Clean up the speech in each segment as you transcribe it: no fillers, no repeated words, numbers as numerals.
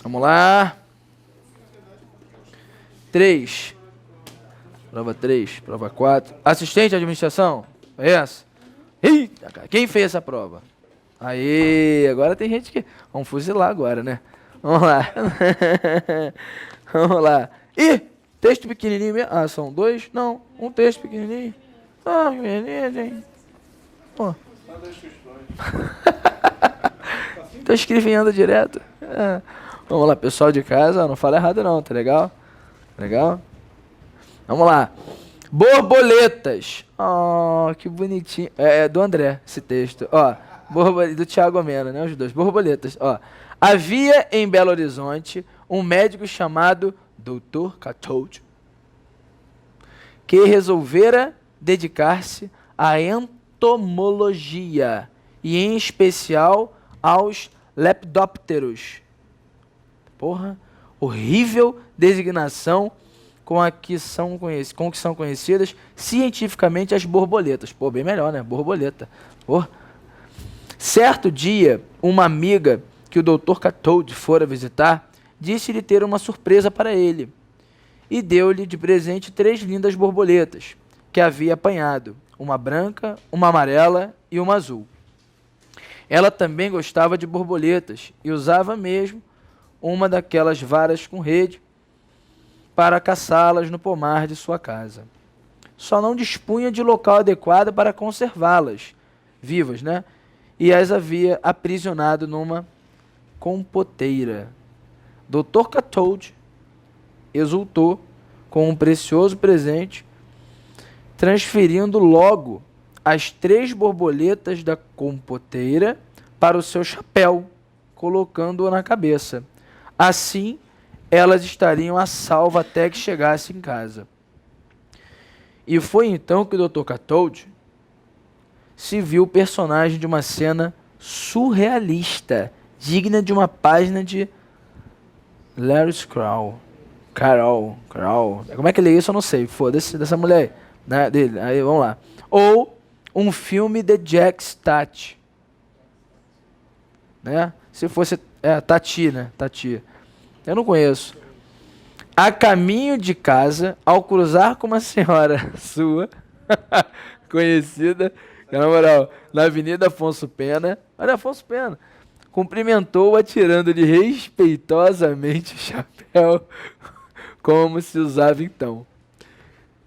Vamos lá. 3. Prova 3, prova 4. Assistente de administração? É essa? Eita, cara. Quem fez essa prova? Aê, agora tem gente que... Vamos fuzilar agora, né? Vamos lá. Vamos lá. Ih, texto pequenininho mesmo. Ah, são 2? Não, um texto pequenininho. Ah, que beleza, hein? Pô. Tô escrevendo direto. Vamos lá, pessoal de casa, não fala errado não, tá legal? Legal? Vamos lá. Borboletas. Oh, que bonitinho. É do André, esse texto. Ó, do Thiago Amena, né? Os dois. Borboletas. Ó. Havia em Belo Horizonte um médico chamado Dr. Catold, que resolvera dedicar-se à entomologia e, em especial, aos lepidópteros. Porra, horrível designação com que são conhecidas cientificamente as borboletas. Pô, bem melhor, né? Borboleta. Porra. Certo dia, uma amiga que o Dr. Catold fora visitar disse-lhe ter uma surpresa para ele e deu-lhe de presente 3 lindas borboletas que havia apanhado, uma branca, uma amarela e uma azul. Ela também gostava de borboletas e usava mesmo uma daquelas varas com rede para caçá-las no pomar de sua casa. Só não dispunha de local adequado para conservá-las vivas, né? E as havia aprisionado numa compoteira. Dr. Catold exultou com um precioso presente, transferindo logo as 3 borboletas da compoteira para o seu chapéu, colocando-o na cabeça. Assim, elas estariam a salvo até que chegasse em casa. E foi então que o Dr. Catold se viu personagem de uma cena surrealista, digna de uma página de Lewis Carroll. Como é que ele é isso? Eu não sei. Foda-se dessa mulher, né, dele. Aí, vamos lá. Ou um filme de Jack Stat, né? Se fosse Tati, né? Tati. Eu não conheço. A caminho de casa, ao cruzar com uma senhora sua, conhecida, na moral, na Avenida Afonso Pena, olha, Afonso Pena, cumprimentou-a tirando-lhe respeitosamente o chapéu, como se usava então.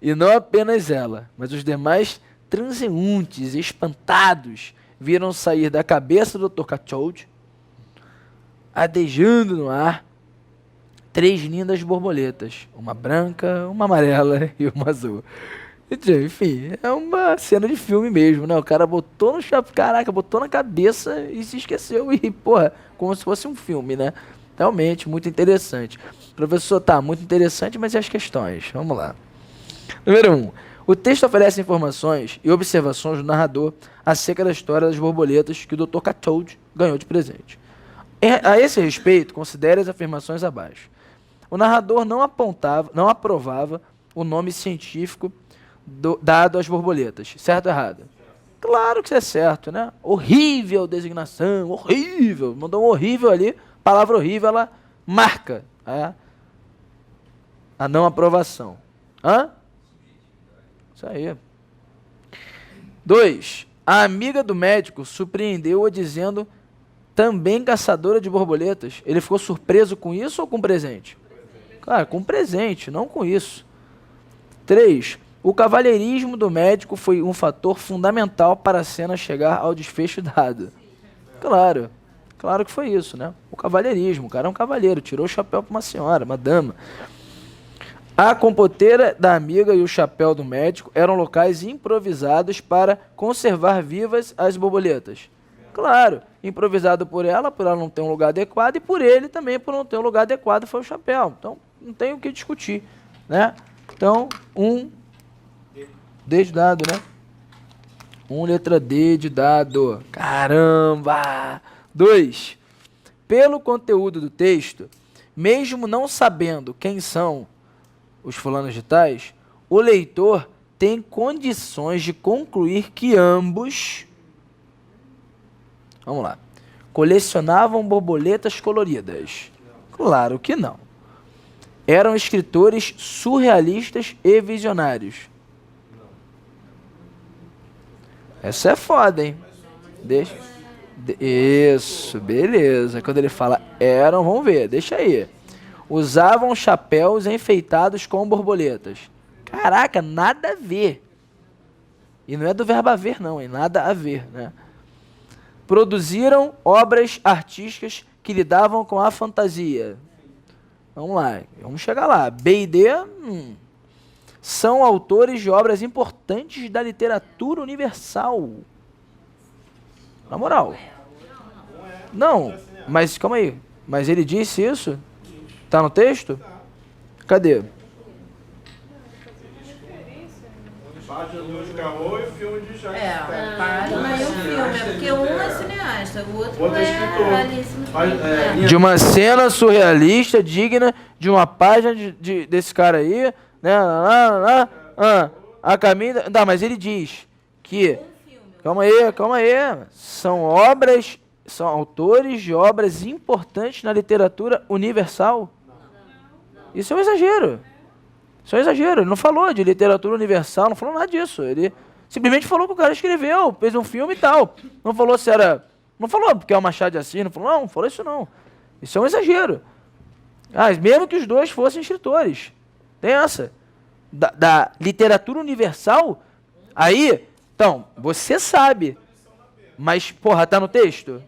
E não apenas ela, mas os demais transeuntes espantados viram sair da cabeça do Dr. Catold, adejando no ar, 3 lindas borboletas, uma branca, uma amarela e uma azul. Enfim, é uma cena de filme mesmo, né? O cara botou no chapéu, caraca, botou na cabeça e se esqueceu. E, porra, como se fosse um filme, né? Realmente, muito interessante. Professor, tá, muito interessante, mas e as questões? Vamos lá. Número 1. O texto oferece informações e observações do narrador acerca da história das borboletas que o Dr. Catold ganhou de presente. A esse respeito, considere as afirmações abaixo. O narrador não aprovava o nome científico dado às borboletas. Certo ou errado? Claro que isso é certo, né? Horrível designação, horrível. Mandou um horrível ali, palavra horrível, ela marca a não aprovação. Hã? Isso aí. 2. A amiga do médico surpreendeu-a dizendo também caçadora de borboletas. Ele ficou surpreso com isso ou com presente? Claro, com presente, não com isso. 3. O cavalheirismo do médico foi um fator fundamental para a cena chegar ao desfecho dado. Claro, claro que foi isso, né? O cavalheirismo, o cara é um cavalheiro, tirou o chapéu para uma senhora, uma dama. A compoteira da amiga e o chapéu do médico eram locais improvisados para conservar vivas as borboletas. Claro, improvisado por ela não ter um lugar adequado, e por ele também, por não ter um lugar adequado, foi o chapéu. Então, não tem o que discutir, né? Então, D de dado, né? Letra D de dado. Caramba! 2. Pelo conteúdo do texto, mesmo não sabendo quem são os fulanos de tais, o leitor tem condições de concluir que ambos, vamos lá, colecionavam borboletas coloridas. Claro que não. Eram escritores surrealistas e visionários. Essa é foda, hein? Deixa. Isso, beleza. Quando ele fala eram, vamos ver, deixa aí. Usavam chapéus enfeitados com borboletas. Caraca, nada a ver. E não é do verbo haver, não, é nada a ver, né? Produziram obras artísticas que lidavam com a fantasia. Vamos lá, vamos chegar lá. B e D são autores de obras importantes da literatura universal. Na moral. Não, mas calma aí. Mas ele disse isso? Tá no texto? Cadê? Página 2 de Carro e filme de Jacques página e o filme. É porque um é cineasta, o outro é é escritor. Alice no Filme. De uma cena surrealista digna de uma página desse cara aí, né? A caminho. Não, mas ele diz que. Calma aí. São autores de obras importantes na literatura universal. Isso é um exagero. Isso é um exagero. Ele não falou de literatura universal, não falou nada disso. Ele simplesmente falou que o cara escreveu, fez um filme e tal. Não falou se era. Não falou porque é o Machado de Assis, não falou isso não. Isso é um exagero. Mesmo que os dois fossem escritores. Tem essa. Da literatura universal, aí, então, você sabe. Mas, porra, tá no texto?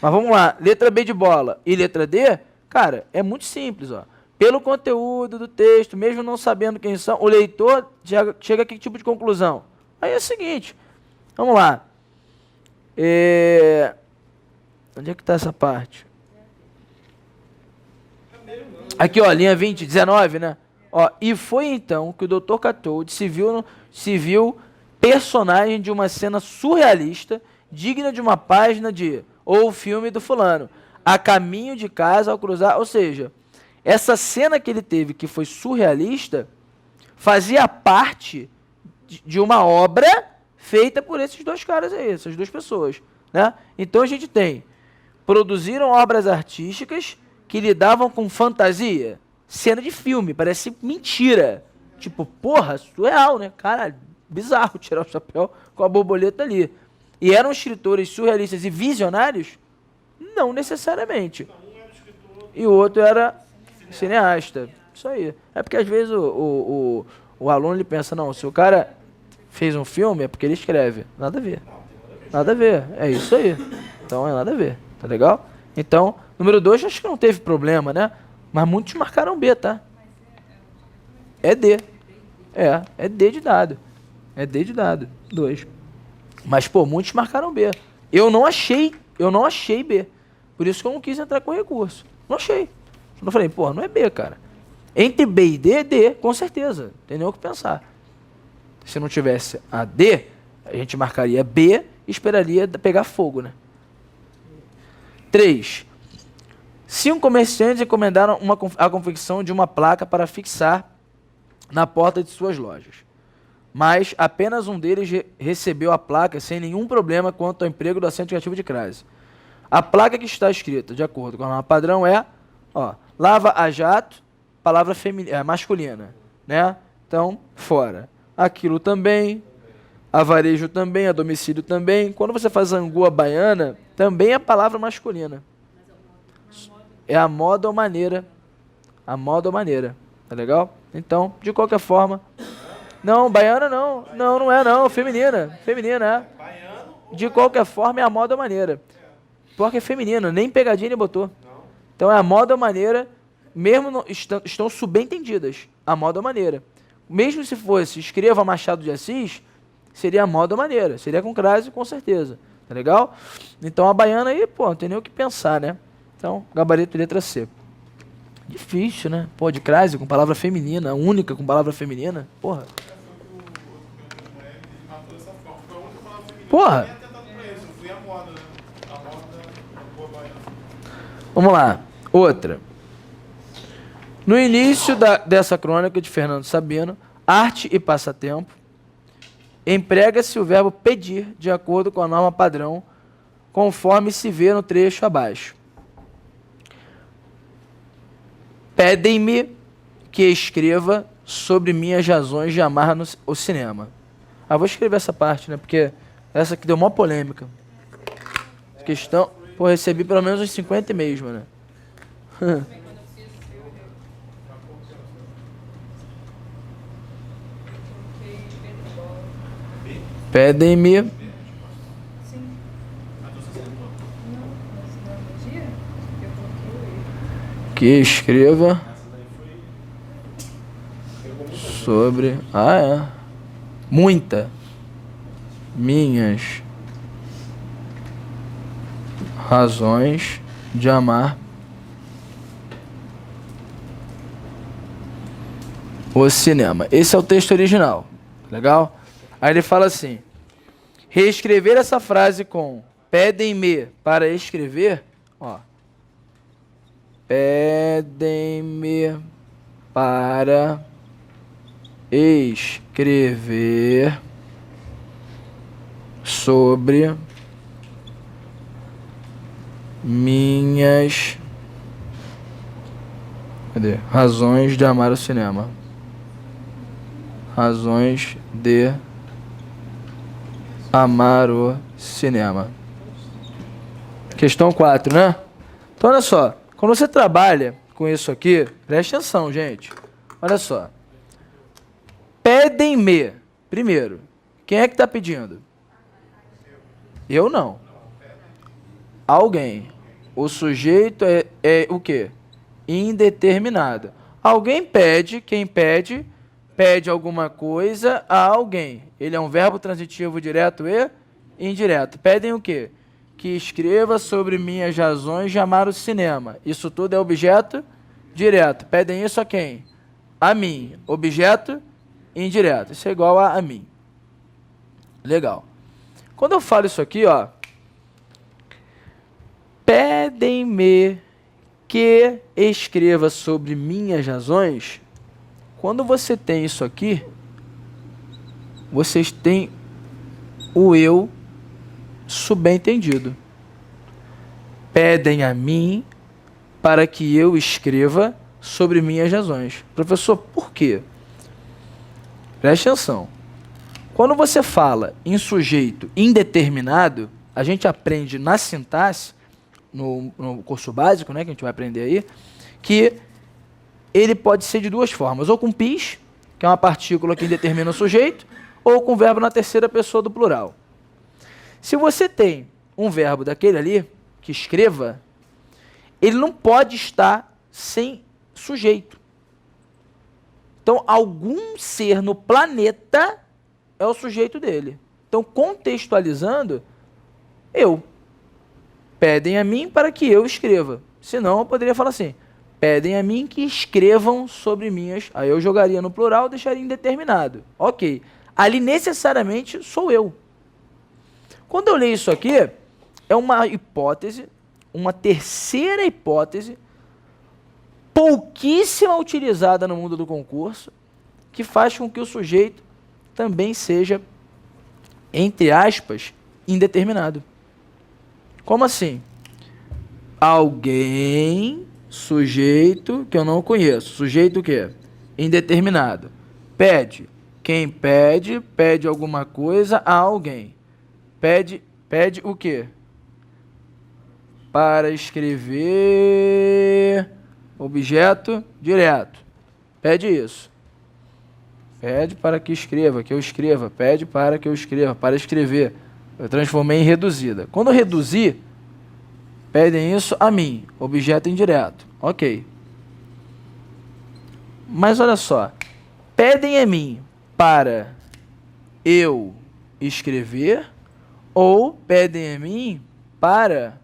Mas vamos lá, letra B de bola e letra D, cara, é muito simples, ó. Pelo conteúdo do texto, mesmo não sabendo quem são, o leitor chega a que tipo de conclusão? Aí é o seguinte, vamos lá. Onde é que está essa parte? Aqui, ó, linha 20, 19, né? Ó, e foi então que o Dr. Catold se viu personagem de uma cena surrealista, digna de uma página ou filme do fulano, a caminho de casa ao cruzar, ou seja, essa cena que ele teve, que foi surrealista, fazia parte de uma obra feita por esses dois caras aí, essas duas pessoas, né? Então a gente produziram obras artísticas que lidavam com fantasia, cena de filme, parece mentira, tipo, porra, surreal, né? Caralho, bizarro tirar o chapéu com a borboleta ali. E eram escritores surrealistas e visionários? Não necessariamente. E o outro era cineasta. Isso aí. É porque às vezes o aluno ele pensa, não, se o cara fez um filme é porque ele escreve. Nada a ver. Nada a ver. É isso aí. Então é nada a ver. Tá legal? Então, número 2, acho que não teve problema, né? Mas muitos marcaram B, tá? É D. É D de dado. É D de dado. 2. Mas, pô, muitos marcaram B. Eu não achei B. Por isso que eu não quis entrar com recurso. Não achei. Eu falei, pô, não é B, cara. Entre B e D, é D, com certeza. Tem nem o que pensar. Se não tivesse a D, a gente marcaria B e esperaria pegar fogo, né? 3. 5 comerciantes encomendaram a confecção de uma placa para fixar na porta de suas lojas. Mas apenas um deles recebeu a placa sem nenhum problema quanto ao emprego do assento criativo de crase. A placa que está escrita, de acordo com a norma padrão, lava a jato, palavra masculina, né? Então, fora. Aquilo também, a varejo também, a domicílio também. Quando você faz angu à baiana, também é palavra masculina. É a moda ou maneira. A moda ou maneira. Tá legal? Então, de qualquer forma... Não, baiana não. Não é não. Feminina. Feminina, é. De qualquer forma, é a moda ou maneira. Porque é feminino, nem pegadinha ele botou. Então é a moda ou maneira, mesmo estão subentendidas. A moda ou maneira. Mesmo se fosse escreva Machado de Assis, seria a moda ou maneira. Seria com crase, com certeza. Tá legal? Então a baiana aí, pô, não tem nem o que pensar, né? Então, gabarito letra C. Difícil, né? Pô, de crase com palavra feminina, única com palavra feminina. Porra. Porra. Vamos lá. Outra. No início dessa crônica de Fernando Sabino, arte e passatempo, emprega-se o verbo pedir de acordo com a norma padrão conforme se vê no trecho abaixo. Pedem-me que escreva sobre minhas razões de amar o cinema. Ah, vou escrever essa parte, né? Porque essa que deu uma polêmica. Questão... Pô, recebi pelo menos uns 50 e-mails, mano. Pedem-me que escreva sobre... Ah, é. Minhas razões de amar o cinema. Esse é o texto original. Legal? Aí ele fala assim: reescrever essa frase com pedem-me para escrever, ó. Pedem-me para escrever sobre minhas razões de amar o cinema. Razões de amar o cinema. Questão 4, né? Então, olha só. Quando você trabalha com isso aqui, preste atenção, gente. Olha só. Pedem-me. Primeiro, quem é que está pedindo? Eu não. Alguém. O sujeito é o quê? Indeterminado. Alguém pede, quem pede, pede alguma coisa a alguém. Ele é um verbo transitivo direto e indireto. Pedem o quê? Que escreva sobre minhas razões de amar o cinema. Isso tudo é objeto direto. Pedem isso a quem? A mim. Objeto indireto. Isso é igual a mim. Legal. Quando eu falo isso aqui, ó, pedem-me que escreva sobre minhas razões. Quando você tem isso aqui, vocês têm o eu subentendido. Pedem a mim para que eu escreva sobre minhas razões. Professor, por quê? Preste atenção. Quando você fala em sujeito indeterminado, a gente aprende na sintaxe, no curso básico, né, que a gente vai aprender aí, que ele pode ser de duas formas, ou com pis, que é uma partícula que determina o sujeito, ou com verbo na terceira pessoa do plural. Se você tem um verbo daquele ali, que escreva, ele não pode estar sem sujeito. Então, algum ser no planeta é o sujeito dele. Então, contextualizando, eu. Pedem a mim para que eu escreva. Senão, eu poderia falar assim, pedem a mim que escrevam sobre minhas... Aí eu jogaria no plural, deixaria indeterminado. Ok. Ali, necessariamente, sou eu. Quando eu leio isso aqui, é uma hipótese, uma terceira hipótese, pouquíssima utilizada no mundo do concurso, que faz com que o sujeito também seja, entre aspas, indeterminado. Como assim? Alguém, sujeito que eu não conheço. Sujeito o quê? Indeterminado. Pede. Quem pede, pede alguma coisa a alguém. Pede o quê? Para escrever objeto direto. Pede isso. Pede para que escreva, que eu escreva. Pede para que eu escreva, para escrever. Eu transformei em reduzida. Quando eu reduzir, pedem isso a mim, objeto indireto. Ok. Mas olha só. Pedem a mim para eu escrever ou pedem a mim para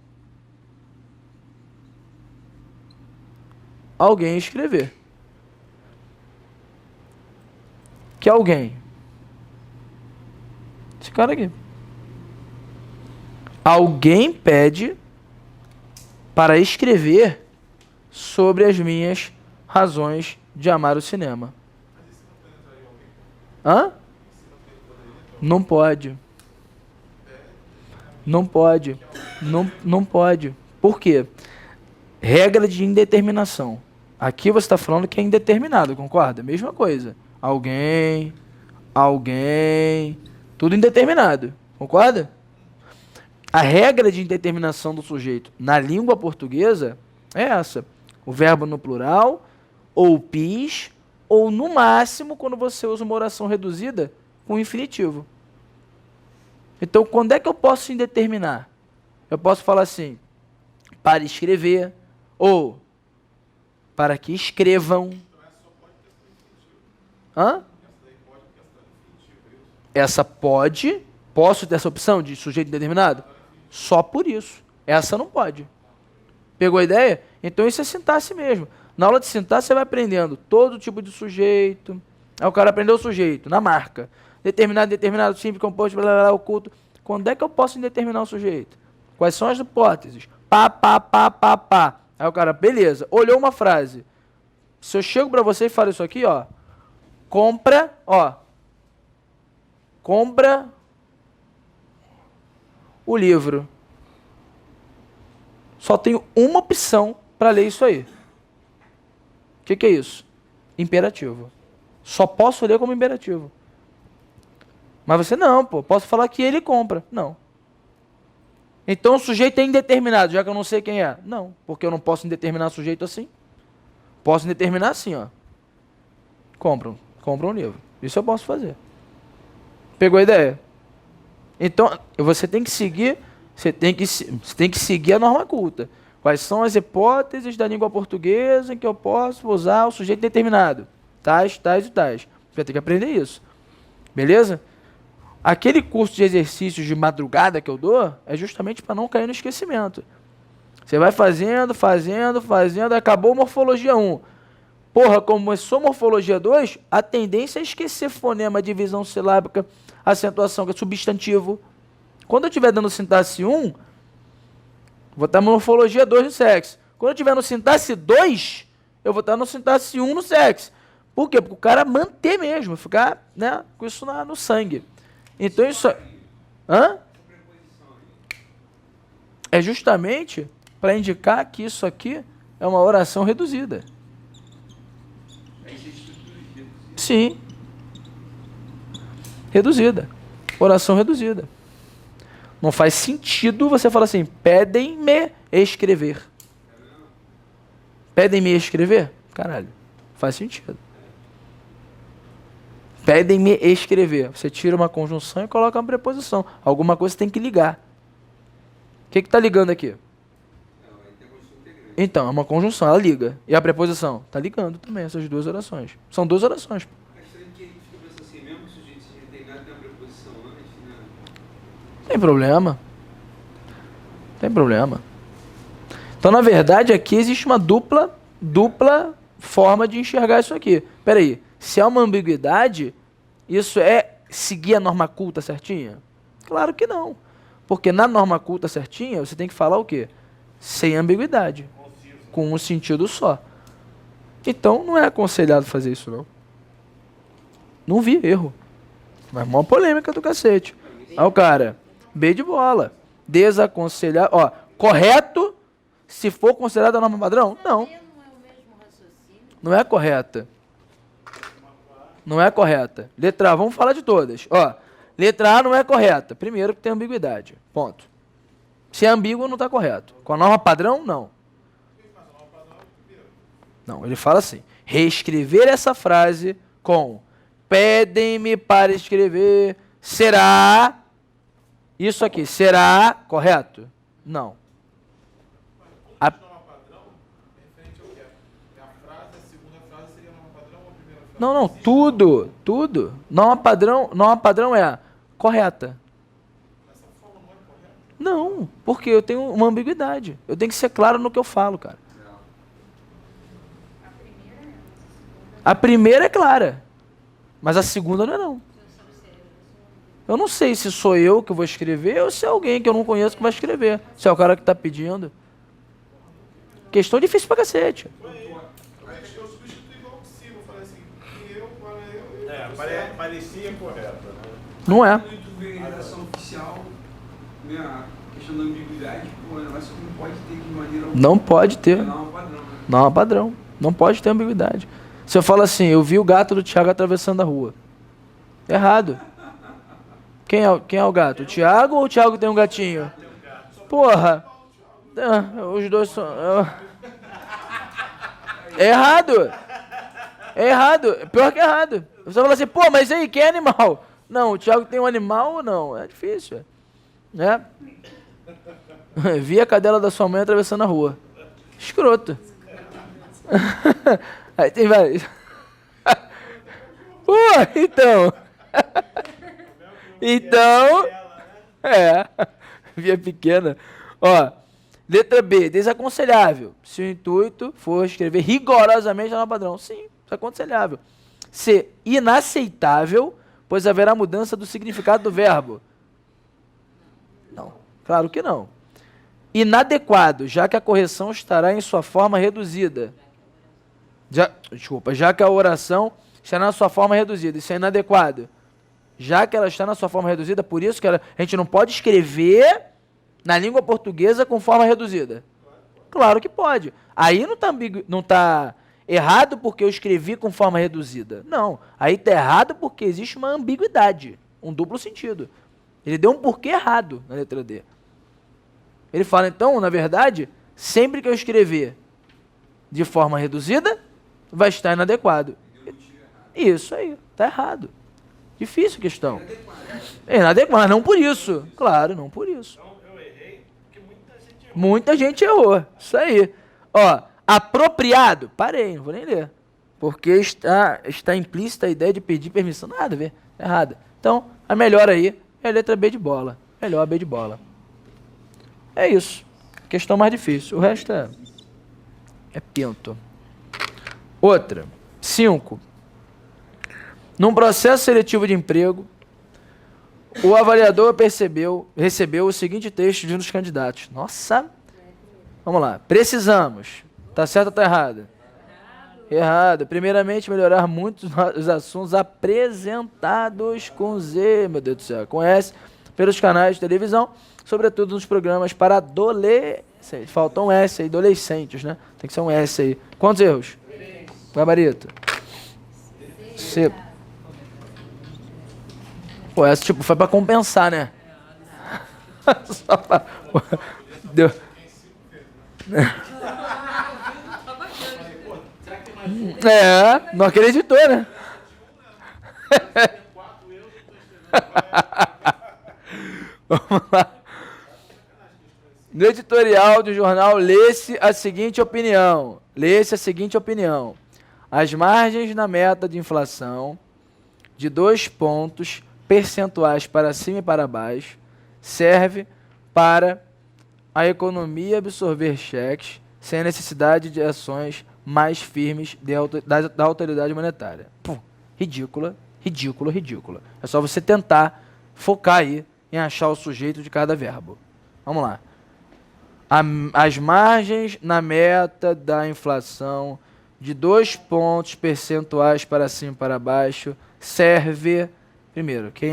alguém escrever. Que alguém? Esse cara aqui. Alguém pede para escrever sobre as minhas razões de amar o cinema. Hã? Não pode. Não pode. Não pode. Por quê? Regra de indeterminação. Aqui você está falando que é indeterminado, concorda? Mesma coisa. Alguém, tudo indeterminado, concorda? A regra de indeterminação do sujeito na língua portuguesa é essa. O verbo no plural, ou pis, ou no máximo quando você usa uma oração reduzida com infinitivo. Então, quando é que eu posso indeterminar? Eu posso falar assim, para escrever, ou para que escrevam. Hã? Essa pode, posso ter essa opção de sujeito indeterminado? Só por isso. Essa não pode. Pegou a ideia? Então isso é sintaxe mesmo. Na aula de sintaxe você vai aprendendo todo tipo de sujeito. Aí o cara aprendeu o sujeito, na marca. Determinado, simples, composto, blá, blá, blá, oculto. Quando é que eu posso indeterminar o sujeito? Quais são as hipóteses? Pá. Aí o cara, beleza, olhou uma frase. Se eu chego pra você e falo isso aqui, ó. Compra o livro. Só tenho uma opção para ler isso aí. O que é isso? Imperativo. Só posso ler como imperativo. Mas você não, pô. Posso falar que ele compra. Não. Então o sujeito é indeterminado, já que eu não sei quem é. Não, porque eu não posso indeterminar o sujeito assim. Posso indeterminar assim, ó. Compra um livro. Isso eu posso fazer. Pegou a ideia? Então, você tem que seguir, você tem que seguir a norma culta. Quais são as hipóteses da língua portuguesa em que eu posso usar o sujeito determinado? Tais e tais. Você vai ter que aprender isso. Beleza? Aquele curso de exercícios de madrugada que eu dou é justamente para não cair no esquecimento. Você vai fazendo, acabou morfologia 1. Porra, começou morfologia 2, a tendência é esquecer fonema, divisão silábica, acentuação, que é substantivo. Quando eu estiver dando sintaxe 1, vou estar no morfologia 2 no sexo. Quando eu estiver no sintaxe 2, eu vou estar no sintaxe 1 no sexo. Por quê? Porque o cara manter mesmo, ficar, né, com isso no sangue. Então isso... Hã? É justamente para indicar que isso aqui é uma oração reduzida. Sim. Reduzida. Oração reduzida. Não faz sentido você falar assim, pedem-me escrever. Pedem-me escrever? Caralho, faz sentido. Pedem-me escrever. Você tira uma conjunção e coloca uma preposição. Alguma coisa tem que ligar. O que está ligando aqui? Então, é uma conjunção, ela liga. E a preposição? Está ligando também essas duas orações. São duas orações. Tem problema. Então, na verdade, aqui existe uma dupla forma de enxergar isso aqui. Espera aí. Se há uma ambiguidade, isso é seguir a norma culta certinha? Claro que não. Porque na norma culta certinha, você tem que falar o quê? Sem ambiguidade. Com um sentido só. Então, não é aconselhado fazer isso, não. Não vi erro. Mas uma polêmica do cacete. Aí o cara, B de bola. Desaconselhar. Ó, correto se for considerado a norma padrão? Não. Não é correta. Não é correta. Letra A, vamos falar de todas. Ó, letra A não é correta. Primeiro que tem ambiguidade. Ponto. Se é ambíguo, não está correto. Com a norma padrão, não. Não, ele fala assim, reescrever essa frase com pedem-me para escrever, será, isso aqui, será correto? Não. A Não, tudo. Norma padrão é correta. Não, porque eu tenho uma ambiguidade. Eu tenho que ser claro no que eu falo, cara. A primeira é clara, mas a segunda não é não. Eu não sei se sou eu que vou escrever ou se é alguém que eu não conheço que vai escrever. Se é o cara que está pedindo. Questão difícil pra cacete. Parecia correta, né? Não é. A redação oficial A questão da ambiguidade, pô, o negócio não pode ter de maneira Não pode ter. não é padrão, né? Não é padrão. Não pode ter ambiguidade. Se eu falo assim, eu vi o gato do Thiago atravessando a rua. Errado. Quem é o gato? O Thiago ou o Thiago tem um gatinho? Porra. Os dois são... É errado. É errado. Pior que é errado. Você fala assim, pô, mas aí, quem é animal? Não, o Thiago tem um animal ou não? É difícil. Né? Vi a cadela da sua mãe atravessando a rua. Escroto. Aí tem vários. Pô, então. Então. Via pequena. Ó, letra B, desaconselhável. Se o intuito for escrever rigorosamente no padrão. Sim, desaconselhável. C, inaceitável, pois haverá mudança do significado do verbo. Não, claro que não. Inadequado, já que a correção estará em sua forma reduzida. Já que a oração estará na sua forma reduzida. Isso é inadequado. Já que ela está na sua forma reduzida, por isso que a gente não pode escrever na língua portuguesa com forma reduzida. Claro que pode. Aí não está errado porque eu escrevi com forma reduzida. Não. Aí está errado porque existe uma ambiguidade, um duplo sentido. Ele deu um porquê errado na letra D. Ele fala, então, na verdade, sempre que eu escrever de forma reduzida, vai estar inadequado. Isso aí, está errado. Difícil a questão. É inadequado, não por isso. Claro, não por isso. Então, eu errei porque muita gente errou. Muita gente errou. Isso aí. Ó, apropriado. Parei, não vou nem ler. Porque está implícita a ideia de pedir permissão. Nada a ver. Errada. Então, a melhor aí é a letra B de bola. Melhor a B de bola. É isso. Questão mais difícil. O resto é pinto. Outra. 5. Num processo seletivo de emprego, o avaliador recebeu o seguinte texto de um dos candidatos. Nossa! Vamos lá. Precisamos. Tá certo ou tá errado? Errado. Primeiramente, melhorar muito os assuntos apresentados com Z, meu Deus do céu, com S, pelos canais de televisão, sobretudo nos programas para adolescentes. Falta um S aí, adolescentes, né? Tem que ser um S aí. Quantos erros? Gabarito. C. Pô, essa tipo, foi pra compensar, né? Só pra... Deu... não acreditou, né? Vamos lá. No editorial do jornal, lê-se a seguinte opinião. As margens na meta de inflação de 2 pontos percentuais para cima e para baixo serve para a economia absorver cheques sem a necessidade de ações mais firmes da autoridade monetária. Pum, ridícula. É só você tentar focar aí em achar o sujeito de cada verbo. Vamos lá. As margens na meta da inflação de 2 pontos percentuais para cima e para baixo serve... Primeiro, o que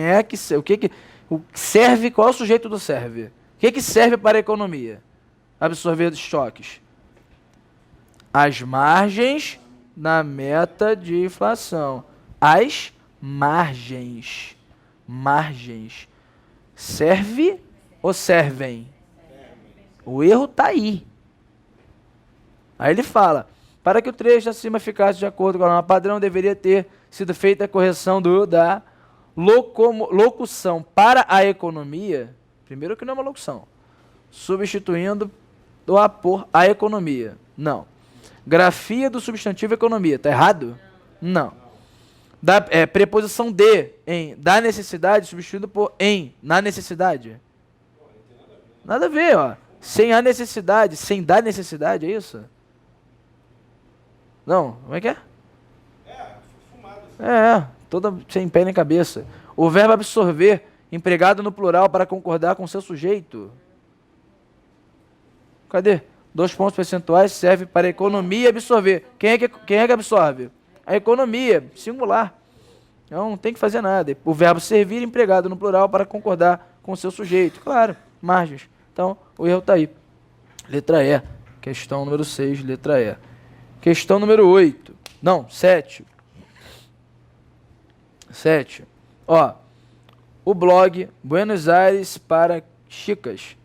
serve? Qual é o sujeito do serve? O que serve para a economia? Absorver estoques. As margens na meta de inflação. As margens. Serve ou servem? O erro está aí. Aí ele fala, para que o trecho acima ficasse de acordo com a norma padrão, deveria ter sido feita a correção da locução para a economia, primeiro que não é uma locução, substituindo por a economia. Não. Grafia do substantivo economia. Está errado? Não. Preposição de, em, da necessidade, substituído por em, na necessidade. Nada a ver, ó. Sem a necessidade, sem da necessidade, é isso? Não, como é que é? Toda sem pé nem cabeça. O verbo absorver, empregado no plural para concordar com seu sujeito. Cadê? 2 pontos percentuais serve para economia absorver. Quem é que absorve? A economia, singular. Então não tem que fazer nada. O verbo servir, empregado no plural para concordar com seu sujeito. Claro, margens. Então, o erro está aí. Letra E. Questão número 6, letra E. Questão número 8. Não, 7. 7. Ó, o blog Buenos Aires para Chicas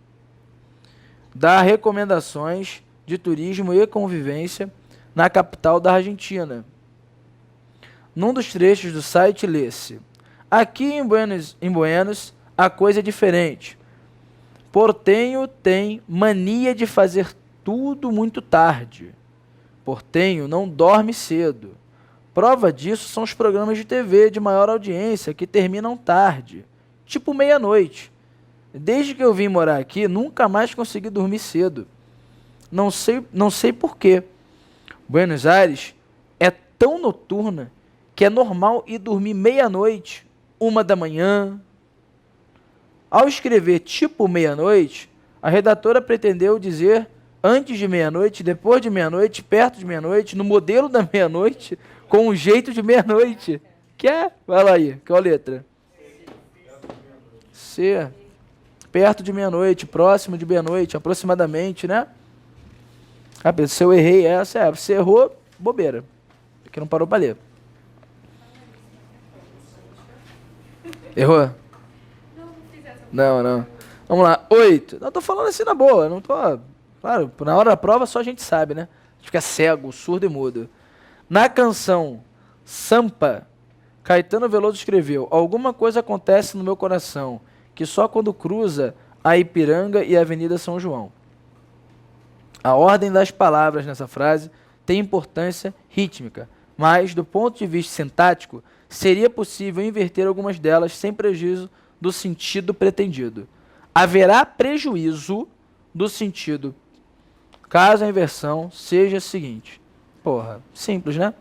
dá recomendações de turismo e convivência na capital da Argentina. Num dos trechos do site lê-se: aqui em Buenos a coisa é diferente. Portenho tem mania de fazer tudo muito tarde. Portenho não dorme cedo. Prova disso são os programas de TV de maior audiência que terminam tarde, tipo meia-noite. Desde que eu vim morar aqui, nunca mais consegui dormir cedo. Não sei por quê. Buenos Aires é tão noturna que é normal ir dormir meia-noite, 1h. Ao escrever tipo meia-noite, a redatora pretendeu dizer antes de meia-noite, depois de meia-noite, perto de meia-noite, no modelo da meia-noite, com um jeito de meia-noite. Que é? Vai lá aí, qual letra? C. Perto de meia-noite, próximo de meia-noite, aproximadamente, né? Ah, se eu errei essa, você errou, bobeira. Porque não parou para ler. Errou? Não. Vamos lá, 8. Não, tô falando assim na boa, não tô... Claro, na hora da prova só a gente sabe, né? A gente fica cego, surdo e mudo. Na canção Sampa, Caetano Veloso escreveu: alguma coisa acontece no meu coração, que só quando cruza a Ipiranga e a Avenida São João. A ordem das palavras nessa frase tem importância rítmica, mas, do ponto de vista sintático, seria possível inverter algumas delas sem prejuízo do sentido pretendido. Haverá prejuízo do sentido caso a inversão seja a seguinte. Porra, simples, né?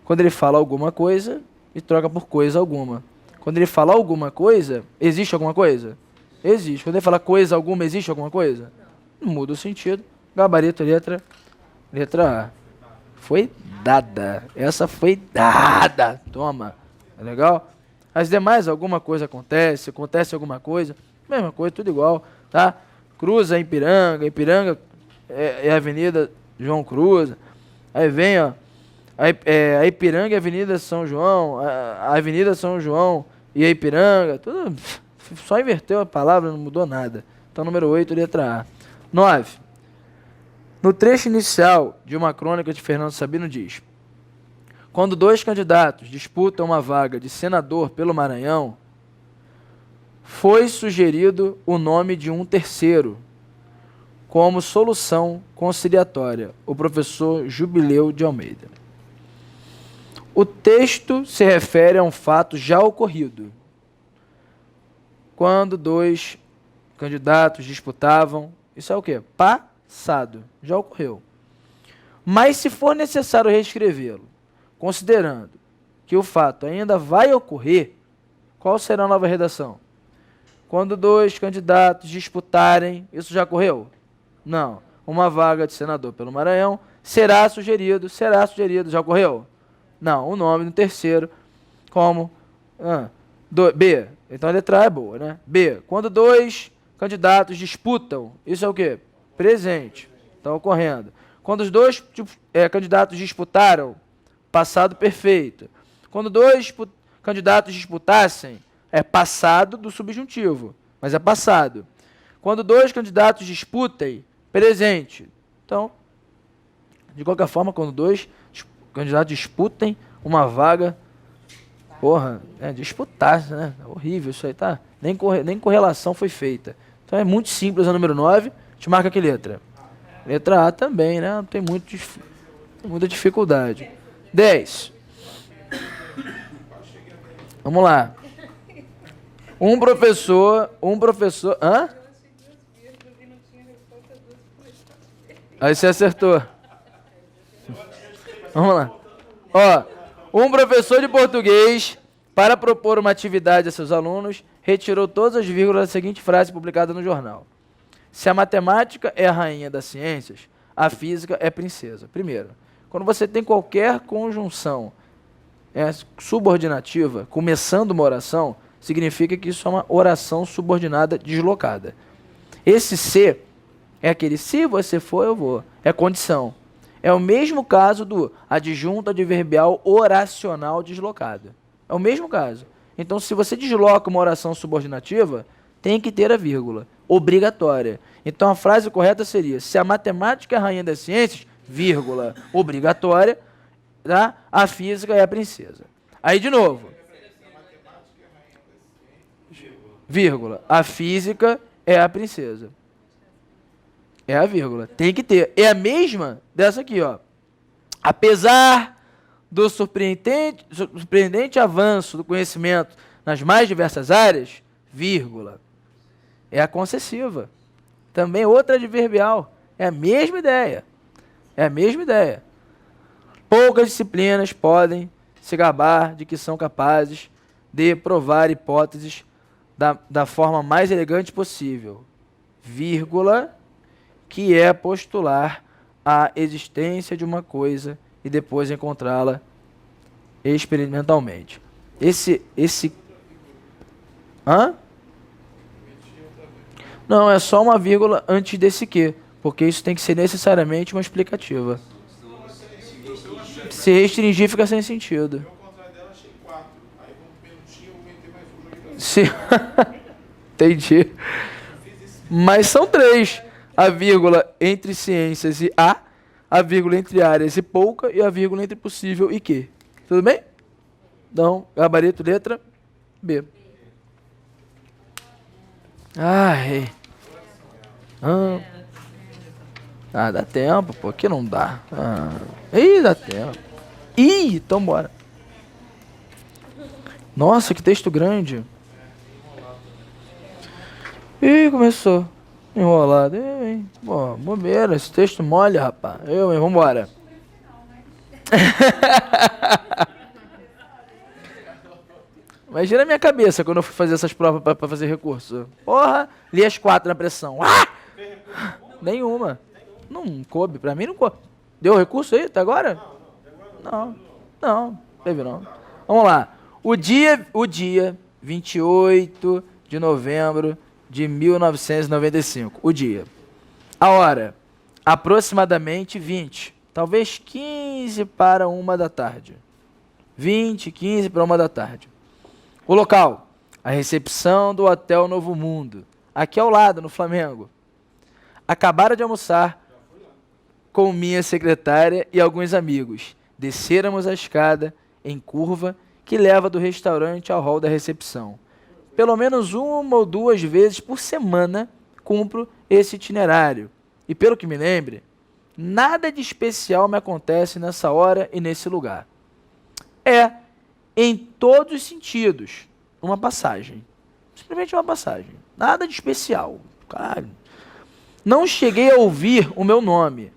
Quando ele fala alguma coisa e troca por coisa alguma. Quando ele fala alguma coisa, existe alguma coisa? Existe. Quando ele fala coisa alguma, existe alguma coisa? Não muda o sentido. Gabarito, letra A. Foi dada. Essa foi dada. Toma. É legal? As demais, alguma coisa acontece alguma coisa. Mesma coisa, tudo igual, tá? Cruza Ipiranga é a Avenida João Cruz. Aí vem, ó, a Ipiranga e a Avenida São João, a Avenida São João e a Ipiranga, tudo, só inverteu a palavra, não mudou nada. Então, número 8, letra A. 9. No trecho inicial de uma crônica de Fernando Sabino diz: quando dois candidatos disputam uma vaga de senador pelo Maranhão, foi sugerido o nome de um terceiro como solução conciliatória, o professor Jubileu de Almeida. O texto se refere a um fato já ocorrido, quando dois candidatos disputavam. Isso é o quê? Passado. Já ocorreu. Mas se for necessário reescrevê-lo, considerando que o fato ainda vai ocorrer, qual será a nova redação? Quando dois candidatos disputarem, isso já ocorreu? Não. Uma vaga de senador pelo Maranhão será sugerido, já ocorreu? Não. O nome do terceiro como B. Então a letra A é boa, né? B. Quando dois candidatos disputam, isso é o quê? Presente. Está ocorrendo. Quando os dois candidatos disputaram, passado perfeito. Quando dois candidatos disputassem, é passado do subjuntivo, mas é passado. Quando dois candidatos disputem, presente. Então, de qualquer forma, quando dois candidatos disputem uma vaga, porra, disputar, né? É horrível isso aí, tá? Nem correlação foi feita. Então é muito simples a número 9. A gente marca que letra? Letra A também, né? Não tem muita dificuldade. 10. Vamos lá. Um professor... Hã? Aí você acertou. Vamos lá. Ó, um professor de português, para propor uma atividade a seus alunos, retirou todas as vírgulas da seguinte frase publicada no jornal: se a matemática é a rainha das ciências, a física é princesa. Primeiro, quando você tem qualquer conjunção subordinativa, começando uma oração, significa que isso é uma oração subordinada deslocada. Esse se é aquele se você for, eu vou. É condição. É o mesmo caso do adjunto adverbial oracional deslocado. É o mesmo caso. Então, se você desloca uma oração subordinativa, tem que ter a vírgula. Obrigatória. Então, a frase correta seria: se a matemática é a rainha das ciências, vírgula, obrigatória, tá? A física é a princesa. Aí, de novo. Vírgula. A física é a princesa. É a vírgula. Tem que ter. É a mesma dessa aqui, ó. Apesar do surpreendente avanço do conhecimento nas mais diversas áreas, vírgula. É a concessiva. Também outra adverbial. É a mesma ideia. É a mesma ideia. Poucas disciplinas podem se gabar de que são capazes de provar hipóteses da forma mais elegante possível, vírgula, que é postular a existência de uma coisa e depois encontrá-la experimentalmente. Hã? Não, é só uma vírgula antes desse que, porque isso tem que ser necessariamente uma explicativa. Se restringir fica sem sentido. Ao contrário dela, achei 4. Aí como pênalti, eu vou meter mais uma aqui pra Se... Entendi. Mas são 3. A vírgula entre ciências e a vírgula entre áreas e pouca e a vírgula entre possível e que. Tudo bem? Então, gabarito, letra B. Ai. Dá tempo, pô. Aqui não dá. Ih, dá tempo. Ih, então bora. Nossa, que texto grande. Ih, começou. Enrolado. Ih, pô, bobeira. Esse texto mole, rapaz. Vambora. Imagina a minha cabeça quando eu fui fazer essas provas pra fazer recurso. Porra, li as 4 na pressão. Nenhuma. Não coube. Pra mim não coube. Deu recurso aí até agora? Não, teve não. Vamos lá. O dia 28 de novembro de 1995. O dia. A hora, aproximadamente 20. Talvez 15 para 1 da tarde. 15 para 1 da tarde. O local, a recepção do Hotel Novo Mundo. Aqui ao lado, no Flamengo. Acabara de almoçar com minha secretária e alguns amigos. Descêramos a escada em curva que leva do restaurante ao hall da recepção. Pelo menos 1 ou 2 vezes por semana cumpro esse itinerário. E pelo que me lembre, nada de especial me acontece nessa hora e nesse lugar. É, em todos os sentidos, uma passagem. Simplesmente uma passagem. Nada de especial. Claro. Não cheguei a ouvir o meu nome.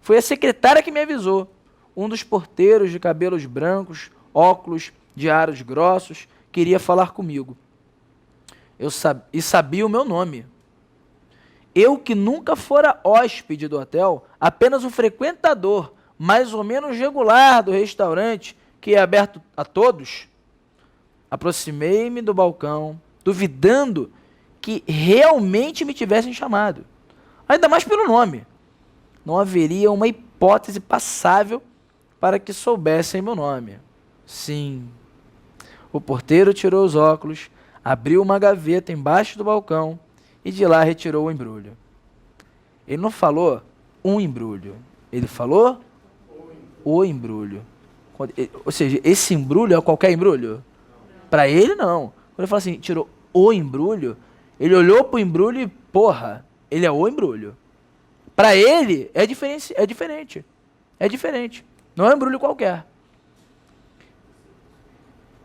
Foi a secretária que me avisou. Um dos porteiros de cabelos brancos, óculos de aros grossos, queria falar comigo. E sabia o meu nome. Eu que nunca fora hóspede do hotel, apenas um frequentador, mais ou menos regular do restaurante, que é aberto a todos, aproximei-me do balcão, duvidando que realmente me tivessem chamado. Ainda mais pelo nome. Não haveria uma hipótese passável para que soubessem meu nome. Sim. O porteiro tirou os óculos, abriu uma gaveta embaixo do balcão e de lá retirou o embrulho. Ele não falou um embrulho. Ele falou o embrulho. Ou seja, esse embrulho é qualquer embrulho? Para ele, não. Quando ele fala assim, tirou o embrulho, ele olhou pro embrulho e, porra, ele é o embrulho. Para ele, é diferente. É diferente. Não é um embrulho qualquer.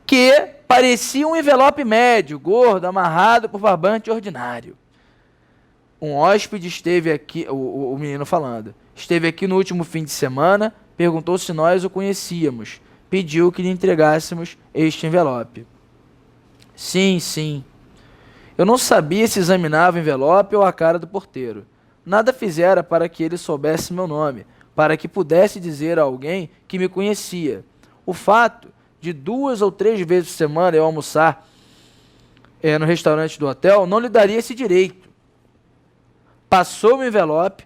Que parecia um envelope médio, gordo, amarrado por barbante ordinário. Um hóspede esteve aqui, o menino falando, esteve aqui no último fim de semana, perguntou se nós o conhecíamos, pediu que lhe entregássemos este envelope. Sim. Eu não sabia se examinava o envelope ou a cara do porteiro. Nada fizera para que ele soubesse meu nome, para que pudesse dizer a alguém que me conhecia. O fato de 2 ou 3 vezes por semana eu almoçar no restaurante do hotel não lhe daria esse direito. passou o envelope,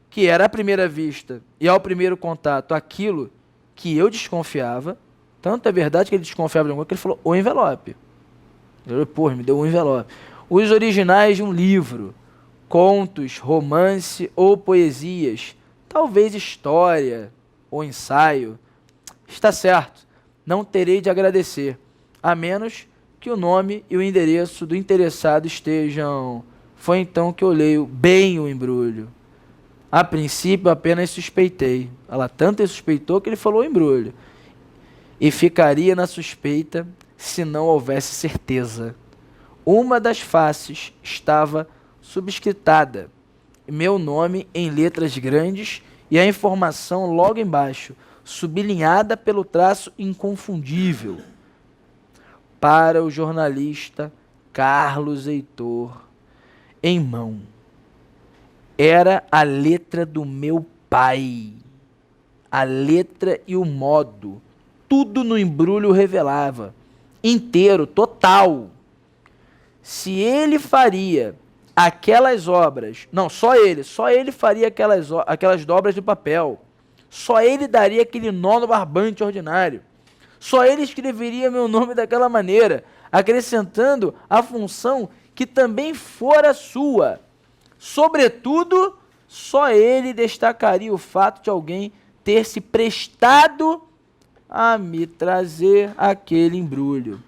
que era à primeira vista e ao primeiro contato aquilo que eu desconfiava. Tanto é verdade que ele desconfiava de alguma coisa que ele falou o envelope. Ele, pô, me deu um envelope. Os originais de um livro, contos, romance ou poesias, talvez história ou ensaio. Está certo, não terei de agradecer, a menos que o nome e o endereço do interessado estejam... Foi então que olhei bem o embrulho. A princípio apenas suspeitei. Ela tanto suspeitou que ele falou embrulho. E ficaria na suspeita se não houvesse certeza. Uma das faces estava subscritada, meu nome em letras grandes e a informação logo embaixo, sublinhada pelo traço inconfundível. Para o jornalista Carlos Heitor, em mão. Era a letra do meu pai. A letra e o modo. Tudo no embrulho revelava. Inteiro, total. Se ele faria aquelas obras... Não, só ele faria aquelas dobras de papel. Só ele daria aquele nó no barbante ordinário. Só ele escreveria meu nome daquela maneira, acrescentando a função que também fora sua. Sobretudo, só ele destacaria o fato de alguém ter se prestado a me trazer aquele embrulho.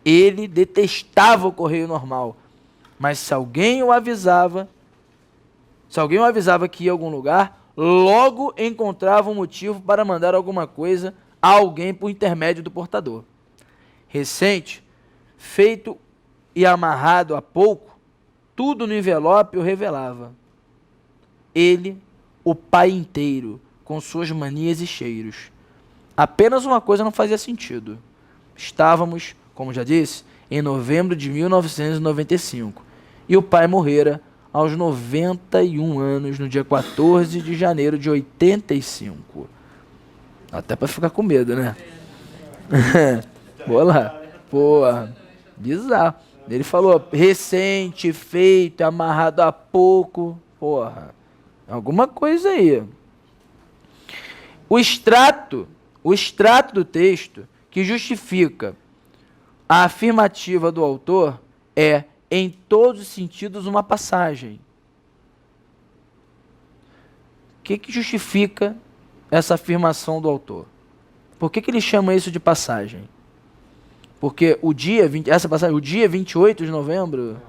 Ele detestava o correio normal, mas se alguém o avisava que ia a algum lugar, logo encontrava um motivo para mandar alguma coisa a alguém por intermédio do portador. Recente, feito e amarrado há pouco, tudo no envelope o revelava. Ele, o pai inteiro, com suas manias e cheiros. Apenas uma coisa não fazia sentido. Estávamos, como já disse, em novembro de 1995. E o pai morrera aos 91 anos, no dia 14 de janeiro de 85. Até para ficar com medo, né? Boa lá. Porra, bizarro. Ele falou, recente, feito, amarrado há pouco. Porra, alguma coisa aí. O extrato do texto que justifica a afirmativa do autor é, em todos os sentidos, uma passagem. O que justifica essa afirmação do autor? Por que ele chama isso de passagem? Porque o dia 28 de novembro,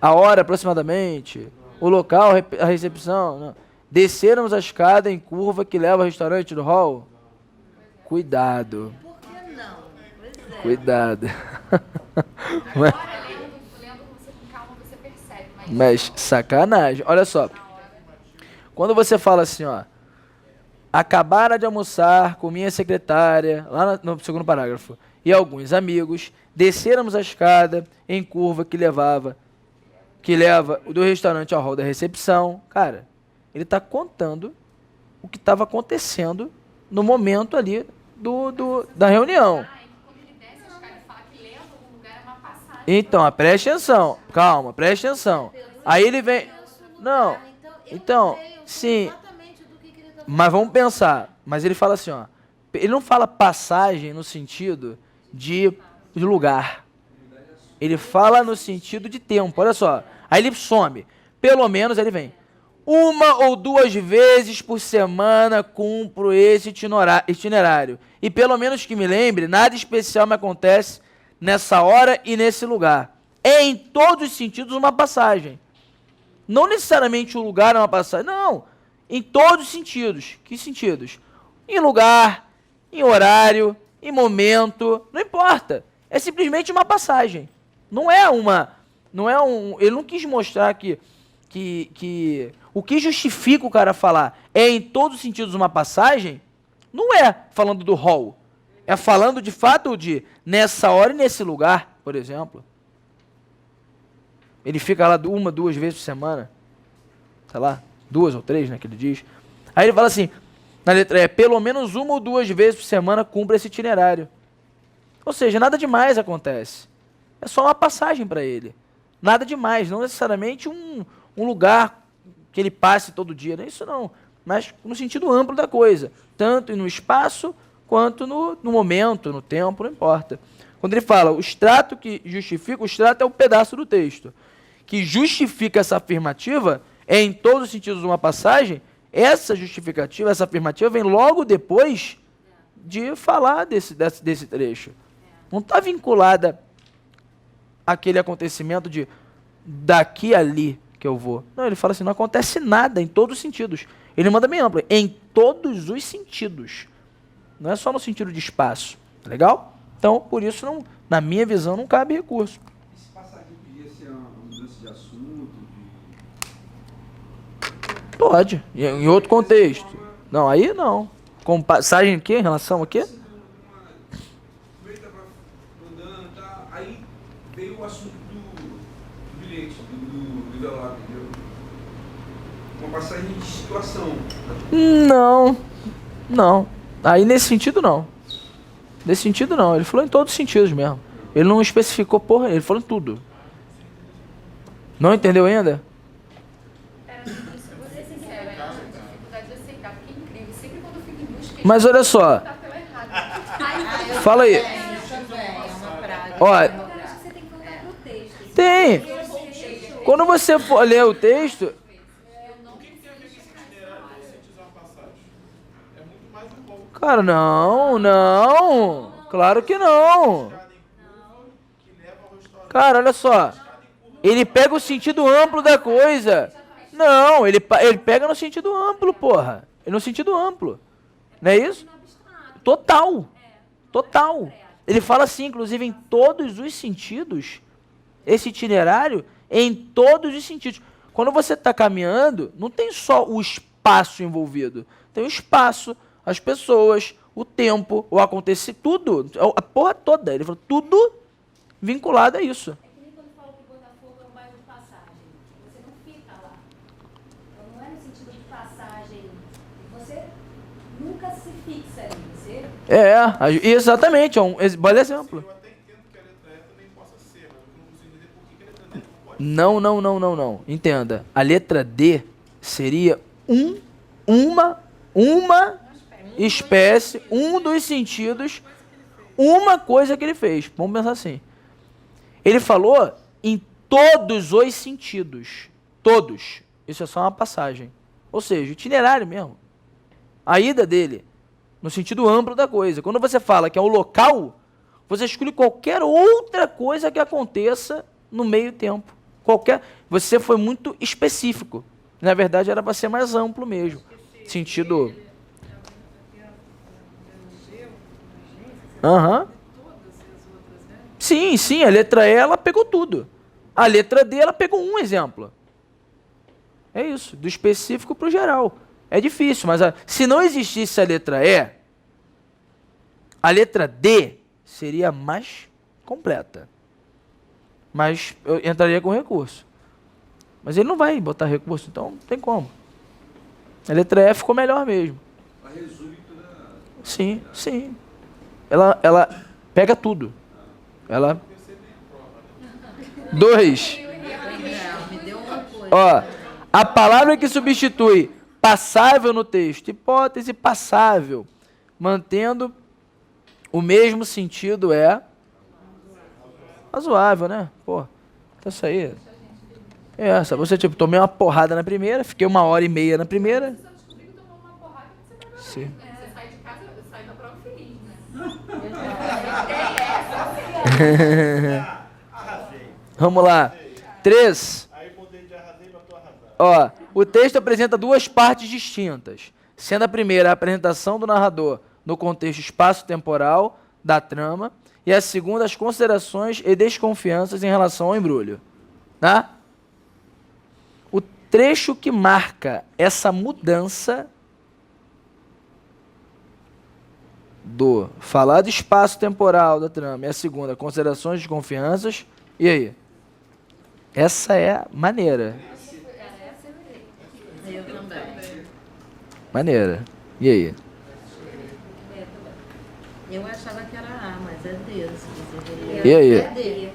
a hora aproximadamente, o local, a recepção, não. Descermos a escada em curva que leva ao restaurante do hall? Cuidado. Por que não? Pois é. Cuidado. Agora, lendo você com calma, você percebe. Mas sacanagem. Olha só. Quando você fala assim, ó, acabara de almoçar com minha secretária, lá no segundo parágrafo, e alguns amigos, descermos a escada em curva que leva do restaurante ao hall da recepção. Cara, ele está contando o que estava acontecendo no momento ali da reunião. Então, preste atenção. Calma, preste atenção. Aí ele vem... Não, então, sim. Mas vamos pensar. Mas ele fala assim, ó. Ele não fala passagem no sentido de lugar. Ele fala no sentido de tempo. Olha só. Aí ele some. Pelo menos ele vem. 1 ou 2 vezes por semana cumpro esse itinerário. E pelo menos que me lembre, nada especial me acontece nessa hora e nesse lugar. É em todos os sentidos uma passagem. Não necessariamente o lugar é uma passagem. Não. Em todos os sentidos. Que sentidos? Em lugar, em horário, em momento. Não importa. É simplesmente uma passagem. Ele não quis mostrar que o que justifica o cara falar é em todos os sentidos uma passagem, não é falando do hall. É falando de fato de nessa hora e nesse lugar, por exemplo. Ele fica lá 1, 2 vezes por semana. Sei lá, 2 ou 3, né, que ele diz. Aí ele fala assim, na letra E, pelo menos 1 ou 2 vezes por semana cumpre esse itinerário. Ou seja, nada demais acontece. É só uma passagem para ele. Nada demais, não necessariamente um lugar que ele passe todo dia. Não é isso não. Mas no sentido amplo da coisa. Tanto no espaço, quanto no momento, no tempo, não importa. Quando ele fala o extrato que justifica, o extrato é um pedaço do texto. Que justifica essa afirmativa, é em todos os sentidos uma passagem, essa justificativa, essa afirmativa vem logo depois de falar desse trecho. Não está vinculada àquele acontecimento de daqui a ali que eu vou. Não, ele fala assim, não acontece nada em todos os sentidos. Ele manda bem amplo, em todos os sentidos. Não é só no sentido de espaço. Legal? Então, por isso, não, na minha visão, não cabe recurso. Esse passagem podia ser uma mudança de assunto? Pode, em outro contexto. Não, aí não. Com passagem aqui, em relação a quê? Ele estava andando, tá? Aí veio o assunto do bilhete, do envelope, entendeu? Uma passagem de situação. Não. Aí nesse sentido não. Nesse sentido não. Ele falou em todos os sentidos mesmo. Ele não especificou porra, ele falou em tudo. Não entendeu ainda? Isso, vou ser sincera, eu tenho dificuldade de aceitar, porque é incrível. Sempre quando eu fico em busca, Mas olha só. tá pelo errado. Fala aí. É uma praga. Ó, Eu acho que você tem que voltar pro texto. tem. Quando você for ler o texto, cara, não. Claro que não. Cara, olha só. Ele pega o sentido amplo da coisa. Não, ele pega no sentido amplo, porra. No sentido amplo. Não é isso? Total. Ele fala assim, inclusive, em todos os sentidos. Esse itinerário, em todos os sentidos. Quando você está caminhando, não tem só o espaço envolvido. Tem o espaço, as pessoas, o tempo, o acontecer, tudo. A porra toda. Ele falou tudo vinculado a isso. É que nem quando fala que Botafogo é um bairro de passagem. Você não fica lá. Então não é no sentido de passagem. Você nunca se fixa ali. Você Exatamente. É um bom exemplo. Eu até entendo que a letra E também possa ser, mas eu não consigo entender por que a letra D não pode. Não. Entenda. A letra D seria uma espécie, um dos sentidos, uma coisa que ele fez. Vamos pensar assim. Ele falou em todos os sentidos. Todos. Isso é só uma passagem. Ou seja, itinerário mesmo. A ida dele, no sentido amplo da coisa. Quando você fala que é o local, você exclui qualquer outra coisa que aconteça no meio tempo. Você foi muito específico. Na verdade, era para ser mais amplo mesmo. Sentido... Sim, a letra E, ela pegou tudo. A letra D, ela pegou um exemplo. É isso, do específico para o geral. É difícil, mas se não existisse a letra E, a letra D seria mais completa. Mas eu entraria com recurso. Mas ele não vai botar recurso, então não tem como. A letra E ficou melhor mesmo. Ela resume toda. Sim. Ela pega tudo. Ela... 2. Me deu uma coisa. Ó, a palavra que substitui passável no texto, hipótese passável, mantendo o mesmo sentido é razoável, né? Pô, então isso aí. Se você, tomei uma porrada na primeira, fiquei 1h30 na primeira. Só descobri que tomou uma porrada que você vai Sim. Você sai de casa, sai da prova feliz, né? Vamos lá. 3. Aí mudei de arrasei pra tu arrasar. Ó, o texto apresenta duas partes distintas, sendo a primeira a apresentação do narrador no contexto espaço-temporal da trama e a segunda as considerações e desconfianças em relação ao embrulho. Tá? O trecho que marca essa mudança do falar do espaço-temporal da trama e a segunda considerações e desconfianças, e aí? Essa é a maneira. Eu também. Maneira. E aí? Eu achava que era A, mas é D. E aí? É D.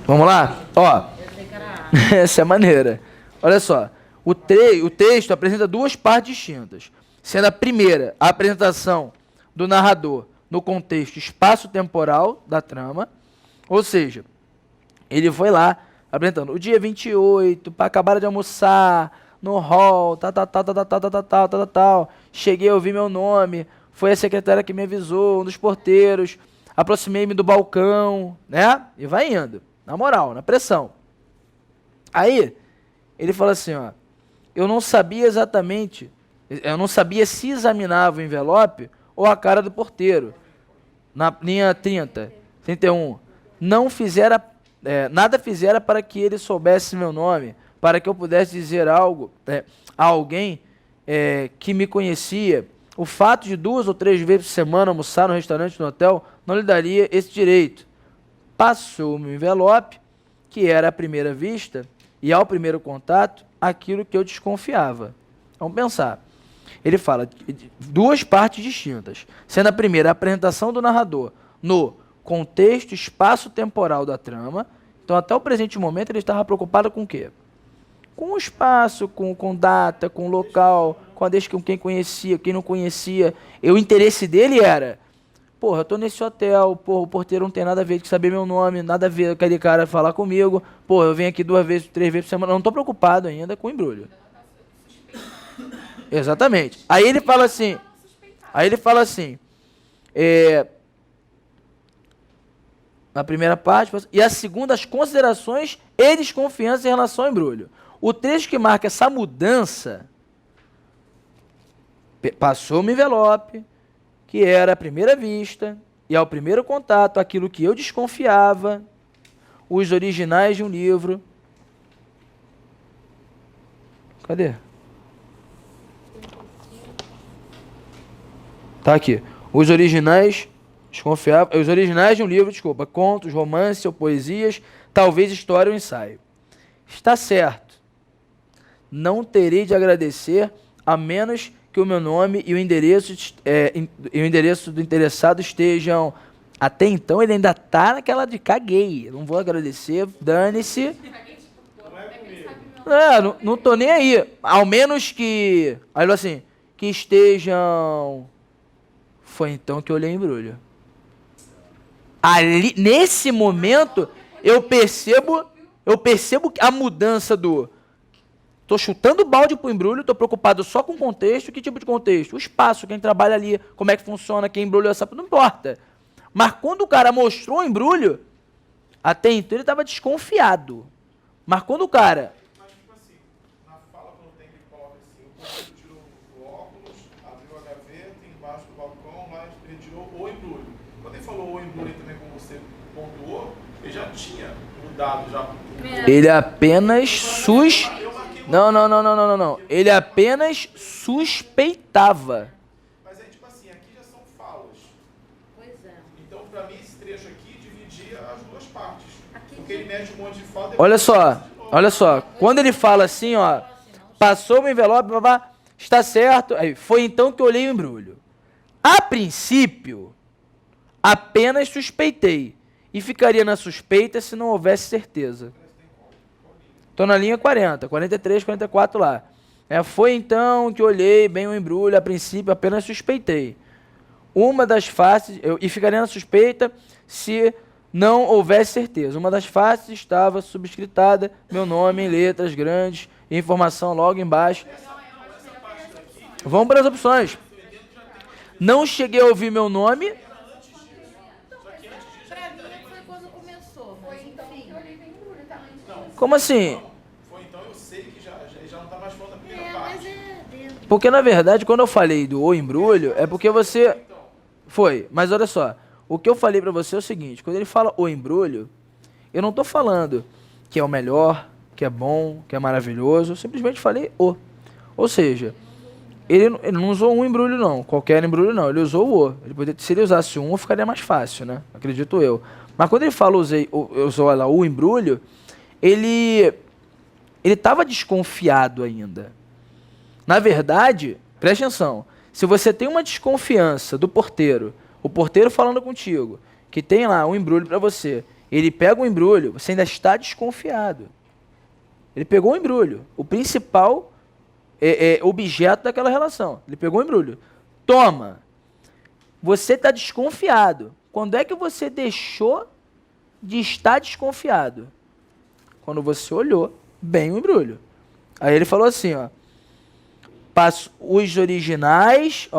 Vamos lá? Ó, Eu achei que era A. Essa é a maneira. Olha só, o texto apresenta duas partes distintas, sendo a primeira a apresentação do narrador no contexto espaço-temporal da trama, ou seja, ele foi lá apresentando o dia 28, para acabar de almoçar, no hall, tal. Cheguei a ouvir meu nome, foi a secretária que me avisou, um dos porteiros, aproximei-me do balcão, né? E vai indo, na moral, na pressão. Aí, ele fala assim, ó, eu não sabia se examinava o envelope ou a cara do porteiro. Na linha 31, nada fizera para que ele soubesse meu nome, para que eu pudesse dizer algo a alguém que me conhecia. O fato de 2 ou 3 vezes por semana almoçar no restaurante no hotel não lhe daria esse direito. Passou-me o envelope, que era à primeira vista, e ao primeiro contato, aquilo que eu desconfiava. Vamos pensar. Ele fala de duas partes distintas, sendo a primeira a apresentação do narrador no contexto espaço-temporal da trama. Então, até o presente momento, ele estava preocupado com o quê? Com o espaço, com data, com local, com quem conhecia, quem não conhecia. E o interesse dele era, porra, eu tô nesse hotel, porra, o porteiro não tem nada a ver de saber meu nome, nada a ver com aquele cara falar comigo, porra, eu venho aqui 2 vezes, 3 vezes por semana, eu não tô preocupado ainda com o embrulho. Exatamente. Aí ele fala assim, na primeira parte, e a segunda, as considerações e desconfiança em relação ao embrulho. O trecho que marca essa mudança, passou-me o envelope, que era a primeira vista, e ao primeiro contato, aquilo que eu desconfiava, os originais de um livro. Cadê? Tá aqui. Os originais de um livro, contos, romances ou poesias, talvez história ou ensaio. Está certo. Não terei de agradecer, a menos que o meu nome e o endereço do interessado estejam... Até então ele ainda tá naquela de caguei. Não vou agradecer, dane-se. Não tô nem aí. Ao menos que... Aí ele assim, que estejam... Foi então que eu olhei o embrulho. Ali, nesse momento, eu percebo a mudança do... Tô chutando balde pro embrulho, tô preocupado só com o contexto. Que tipo de contexto? O espaço, quem trabalha ali, como é que funciona, quem embrulhou essa... Não importa. Mas quando o cara mostrou o embrulho, até então ele estava desconfiado. Mas quando o cara... Mas, tipo assim, na fala, quando tem hipótese, o porteiro tirou o óculos, abriu a gaveta, embaixo do balcão, lá ele tirou o embrulho. Quando ele falou o embrulho também, como você pontuou, ele já tinha mudado, já... Ele apenas Não. Ele apenas suspeitava. Mas aí, tipo assim, aqui já são falas. Pois é. Então, pra mim, esse trecho aqui dividia as duas partes. Porque ele mete um monte de fala... Olha só. Quando ele fala assim, ó, passou o envelope, babá, está certo. Aí, foi então que eu olhei o embrulho. A princípio, apenas suspeitei. E ficaria na suspeita se não houvesse certeza. Estou na linha 40, 43, 44 lá. Foi então que olhei bem o embrulho, a princípio apenas suspeitei. Uma das faces, e ficaria na suspeita se não houvesse certeza. Uma das faces estava subscritada, meu nome em letras grandes, e informação logo embaixo. Vamos para as opções. Não cheguei a ouvir meu nome. Pra mim foi quando começou, mas enfim. Como assim? Foi então, eu sei que já não tá mais falando da primeira É, parte. mas é dentro. Porque, na verdade, quando eu falei do o embrulho, é porque você... Foi, mas olha só. O que eu falei pra você é o seguinte. Quando ele fala o embrulho, eu não tô falando que é o melhor, que é bom, que é maravilhoso. Eu simplesmente falei o. Ou seja, ele não usou um embrulho, não. Qualquer embrulho, não. Ele usou o o. Se ele usasse um, ficaria mais fácil, né? Acredito eu. Mas quando ele fala usou lá o embrulho, ele estava desconfiado ainda. Na verdade, preste atenção, se você tem uma desconfiança do porteiro, o porteiro falando contigo, que tem lá um embrulho para você, ele pega o embrulho, você ainda está desconfiado. Ele pegou o embrulho. O principal objeto daquela relação. Ele pegou o embrulho. Toma. Você está desconfiado. Quando é que você deixou de estar desconfiado? Quando você olhou bem o embrulho. Aí ele falou assim, ó. Os originais,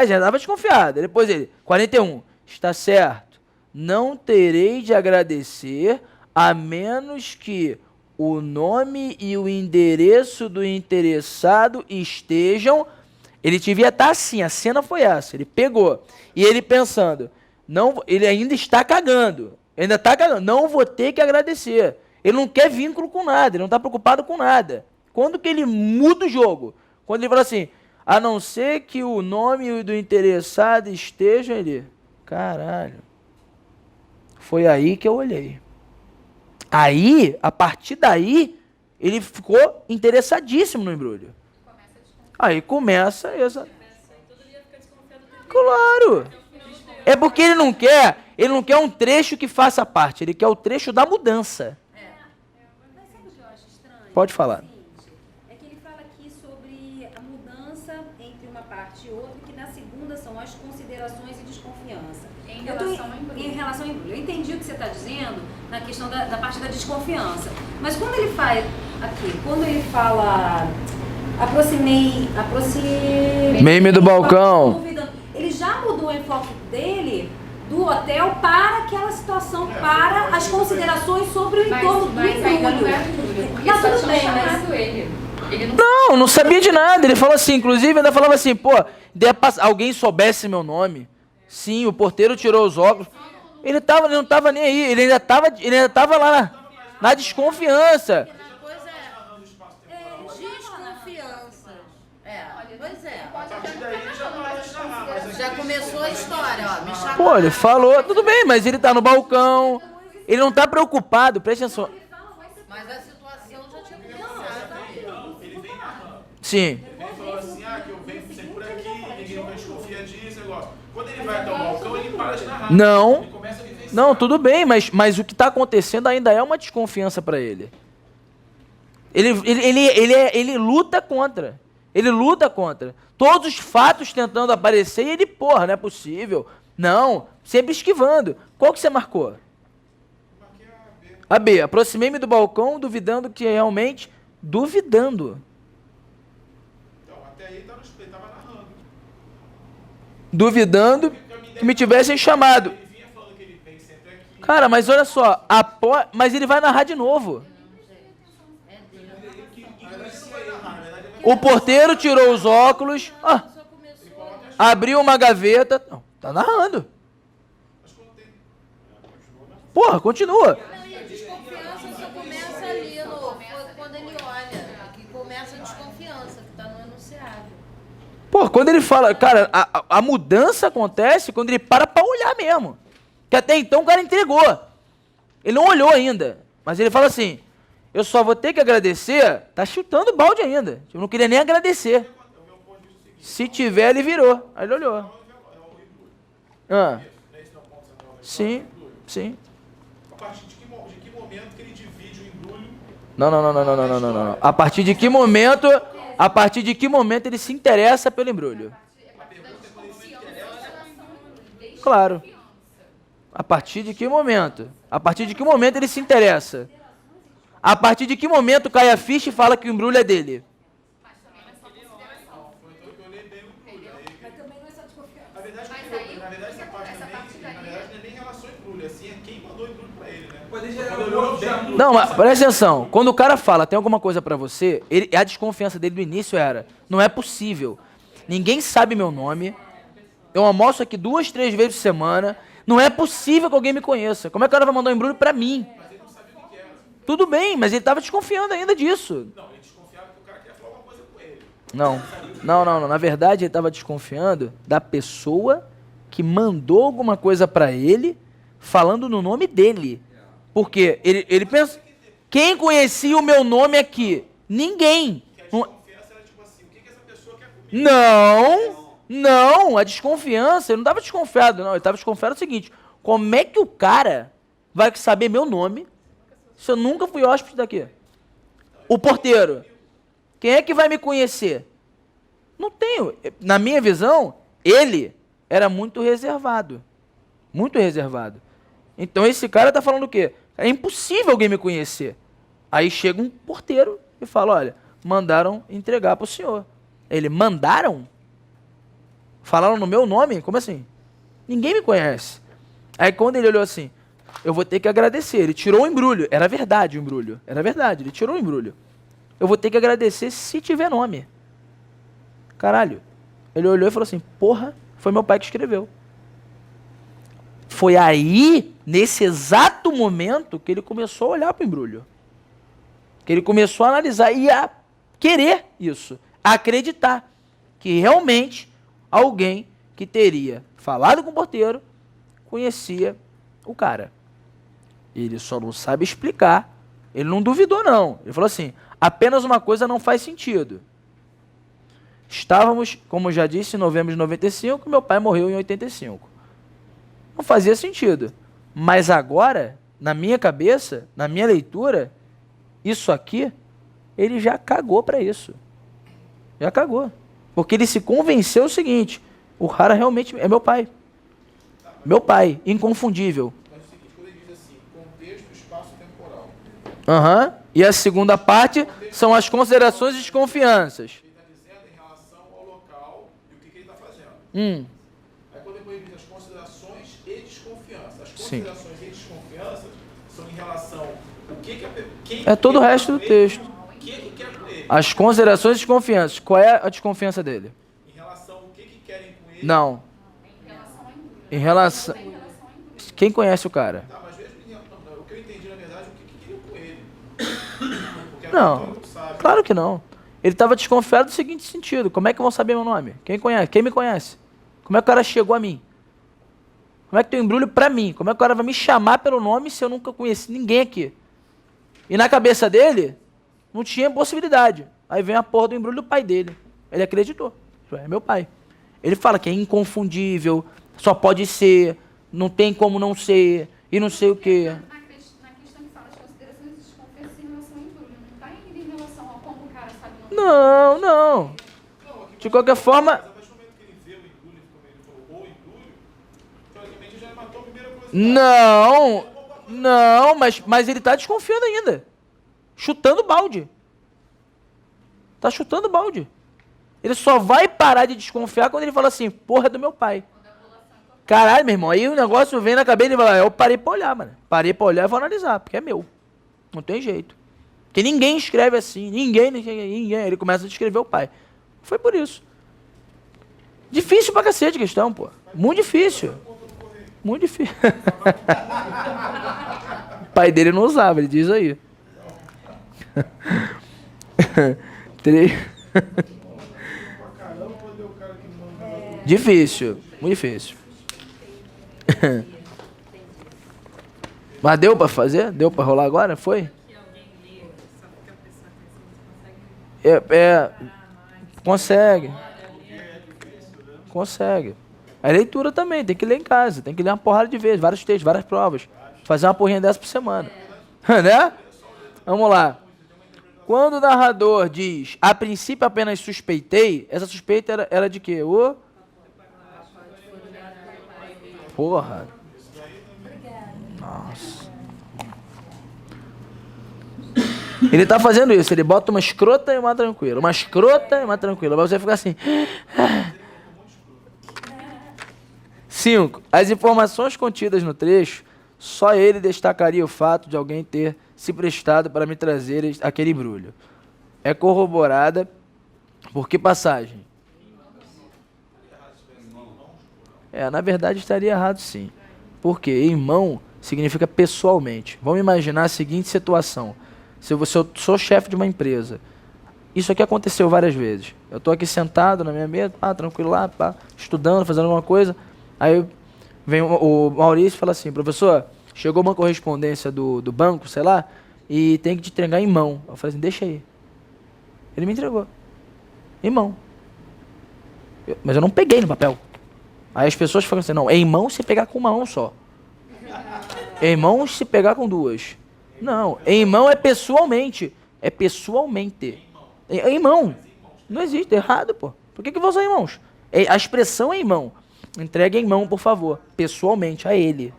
já estava desconfiado. Depois ele, 41, está certo. Não terei de agradecer a menos que o nome e o endereço do interessado estejam... Ele devia estar assim, a cena foi essa. Ele pegou. E ele pensando, não, ele ainda está cagando. Não vou ter que agradecer. Ele não quer vínculo com nada, ele não está preocupado com nada. Quando que ele muda o jogo? Quando ele fala assim, a não ser que o nome do interessado esteja ali. Caralho. Foi aí que eu olhei. Aí, a partir daí, ele ficou interessadíssimo no embrulho. Aí começa essa... Claro. É porque ele não quer um trecho que faça parte, ele quer o trecho da mudança. Mas sabe o que eu acho estranho? Pode falar. É que ele fala aqui sobre a mudança entre uma parte e outra, que na segunda são as considerações e desconfiança. Em relação ao embrulho. Em relação ao embrulho. Eu entendi o que você está dizendo na questão da parte da desconfiança. Mas quando ele faz aqui, quando ele fala Meme do balcão. Ele já mudou o enfoque dele do hotel para aquela situação, para as considerações sobre o entorno do Mas ainda não embrulho. é embrulho, porque Tá só tudo tinham bem, mas... chamado ele. Ele não Não sabia de nada. Ele falou assim, inclusive, ainda falava assim, pô, alguém soubesse meu nome. Sim, o porteiro tirou os óculos. Ele não tava nem aí, ele ainda tava lá na desconfiança. Coisa desconfiança. Pois é. A partir daí ele já parou de narrar, mas Já começou a história, ó. Me chamou. Pô, ele falou, tudo bem, mas ele tá no balcão. Ele não tá preocupado, presta atenção. Mas a situação já tinha começado. ele vem narrando. Sim. Ele falou assim, que eu venho sempre por aqui, ninguém vai desconfia disso, negócio. Quando ele vai até o balcão, ele para de narrar. Não. Ele começa a vivenciar. Não, tudo bem, mas o que tá acontecendo ainda é uma desconfiança pra ele. Ele luta contra. Ele luta contra. Todos os fatos tentando aparecer e ele, porra, não é possível. Não, sempre esquivando. Qual que você marcou? Marquei a B. A B. Aproximei-me do balcão, duvidando que realmente... Duvidando. Então, até aí ele tava narrando. Duvidando que me tivessem chamado. Ele vinha falando que ele vem sempre aqui. Cara, mas olha só. Mas ele vai narrar de novo. O porteiro tirou os óculos. Abriu uma gaveta. Não, tá narrando. Porra, continua. Não, e a desconfiança só começa ali, quando ele olha. Que começa a desconfiança, que tá no enunciado. Pô, quando ele fala... Cara, a mudança acontece quando ele para pra olhar mesmo. Que até então o cara entregou. Ele não olhou ainda. Mas ele fala assim... Eu só vou ter que agradecer... Tá chutando o balde ainda. Eu não queria nem agradecer. Se tiver, ele virou. Aí ele olhou. Sim, sim. A partir de que momento que ele divide o embrulho? Não. A partir de que momento... A partir de que momento ele se interessa pelo embrulho? Claro. A partir de que momento? A partir de que momento ele se interessa? A partir de que momento cai a ficha e fala que o embrulho é dele? Na verdade, essa parte também, na verdade, não é nem em relação ao embrulho, assim, é quem mandou o embrulho pra ele, né? Pode gerar Quando um ele olhou outro bem, já- Não, mas presta atenção. Quando o cara fala, tem alguma coisa pra você, a desconfiança dele do início era, não é possível. Ninguém sabe meu nome. Eu almoço aqui 2, 3 vezes por semana. Não é possível que alguém me conheça. Como é que o cara vai mandar um embrulho pra mim? Tudo bem, mas ele tava desconfiando ainda disso. Não, ele desconfiava que o cara queria falar alguma coisa com ele. Não. Na verdade, ele tava desconfiando da pessoa que mandou alguma coisa pra ele falando no nome dele. Porque ele pensa... Quem conhecia o meu nome aqui? Ninguém. Que a desconfiança era tipo assim, o que essa pessoa quer comigo? Não, a desconfiança, ele não estava desconfiado, não. Ele estava desconfiado do seguinte: como é que o cara vai saber meu nome se eu nunca fui hóspede daqui? O porteiro. Quem é que vai me conhecer? Não tenho. Na minha visão, ele era muito reservado. Muito reservado. Então esse cara tá falando o quê? É impossível alguém me conhecer. Aí chega um porteiro e fala, olha, mandaram entregar pro senhor. Ele, mandaram? Falaram no meu nome? Como assim? Ninguém me conhece. Aí quando ele olhou assim, eu vou ter que agradecer. Ele tirou o embrulho. Era verdade o embrulho. Era verdade, ele tirou o embrulho. Eu vou ter que agradecer se tiver nome. Caralho. Ele olhou e falou assim, porra, foi meu pai que escreveu. Foi aí, nesse exato momento, que ele começou a olhar para o embrulho. Que ele começou a analisar e a querer isso. A acreditar que realmente alguém que teria falado com o porteiro conhecia o cara. Ele só não sabe explicar. Ele não duvidou, não. Ele falou assim, apenas uma coisa não faz sentido. Estávamos, como já disse, em novembro de 95, meu pai morreu em 85. Não fazia sentido. Mas agora, na minha cabeça, na minha leitura, isso aqui, ele já cagou para isso. Já cagou. Porque ele se convenceu o seguinte, o cara realmente é meu pai. Meu pai, inconfundível. Mas é o seguinte, quando ele diz assim, contexto, espaço temporal. Aham. E a segunda parte são as considerações e desconfianças. Ele está dizendo em relação ao local e o que ele está fazendo. Aí quando depois ele diz as considerações e desconfiança. As Sim. considerações e desconfianças são em relação ao que a quem É todo o ele resto do tá com ele, texto. quem quer com ele. As considerações e desconfianças. Qual é a desconfiança dele? Em relação ao que querem com ele. Não. Em relação ao embrulho. Em relação... Em relação ao embrulho. Quem conhece o cara? Tá, mas veja o que eu entendi, na verdade, o que queriam com ele. Porque Não, todo mundo sabe. claro que não. Ele estava desconfiado do seguinte sentido. Como é que vão saber meu nome? Quem conhece? Quem me conhece? Como é que o cara chegou a mim? Como é que tem um embrulho pra mim? Como é que o cara vai me chamar pelo nome se eu nunca conheci ninguém aqui? E na cabeça dele, não tinha possibilidade. Aí vem a porra do embrulho do pai dele. Ele acreditou. É meu pai. Ele fala que é inconfundível, só pode ser, não tem como não ser, e não sei o quê. Na questão que fala as considerações e desconfianças em relação ao embrulho, não está indo em relação a como o cara sabe o nome. Não, não. De qualquer forma... Mas a partir do momento que ele vê o embrulho, como ele falou, o embrulho, teoricamente já matou a primeira coisa. Não, mas ele tá desconfiando ainda. Chutando balde. Tá chutando balde. Ele só vai parar de desconfiar quando ele fala assim, porra, é do meu pai. Caralho, meu irmão, aí o negócio vem na cabeça e ele fala, eu parei pra olhar, mano. Parei pra olhar e vou analisar, porque é meu. Não tem jeito. Porque ninguém escreve assim, ninguém. Ele começa a descrever o pai. Foi por isso. Difícil pra cacete a questão, pô. Muito difícil. Muito difícil. O pai dele não usava, ele diz aí. 3. Difícil, muito difícil. Mas deu pra fazer? Deu pra rolar agora? Foi? Consegue. Consegue. A leitura também, tem que ler em casa, tem que ler uma porrada de vezes, vários textos, várias provas. Fazer uma porrinha dessa por semana. Né? Vamos lá. Quando o narrador diz, a princípio apenas suspeitei, essa suspeita era de quê? Porra. Nossa. Ele tá fazendo isso, ele bota uma escrota e uma tranquila. Uma escrota e uma tranquila. Mas você fica assim. 5. As informações contidas no trecho, só ele destacaria o fato de alguém ter se prestado para me trazer aquele embrulho. É corroborada por que passagem? Na verdade estaria errado sim. Porque irmão significa pessoalmente. Vamos imaginar a seguinte situação. Se eu sou chefe de uma empresa, isso aqui aconteceu várias vezes. Eu estou aqui sentado na minha mesa, tranquilo lá, estudando, fazendo alguma coisa. Aí vem o Maurício e fala assim, professor, chegou uma correspondência do banco, sei lá, e tem que te entregar em mão. Eu falei assim, deixa aí. Ele me entregou. Em mão. Mas eu não peguei no papel. Aí as pessoas falam assim, não, é em mão se pegar com uma mão só. É em mão se pegar com duas. Não, em mão é pessoalmente. É pessoalmente. Em mão. Não existe, errado, pô. Por que eu vou usar em mãos? A expressão é em mão. Entregue em mão, por favor. Pessoalmente, a ele.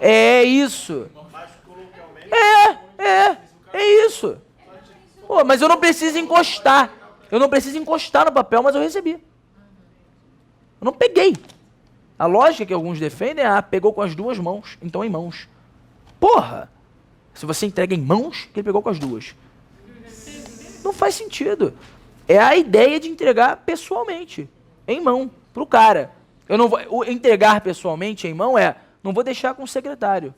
É isso. É isso. Pô, mas eu não preciso encostar. Eu não preciso encostar no papel, mas eu recebi. Eu não peguei. A lógica que alguns defendem é, pegou com as duas mãos, então em mãos. Porra! Se você entrega em mãos, que ele pegou com as duas. Não faz sentido. É a ideia de entregar pessoalmente, em mão, pro cara. Eu não vou entregar pessoalmente em mão não vou deixar com o secretário.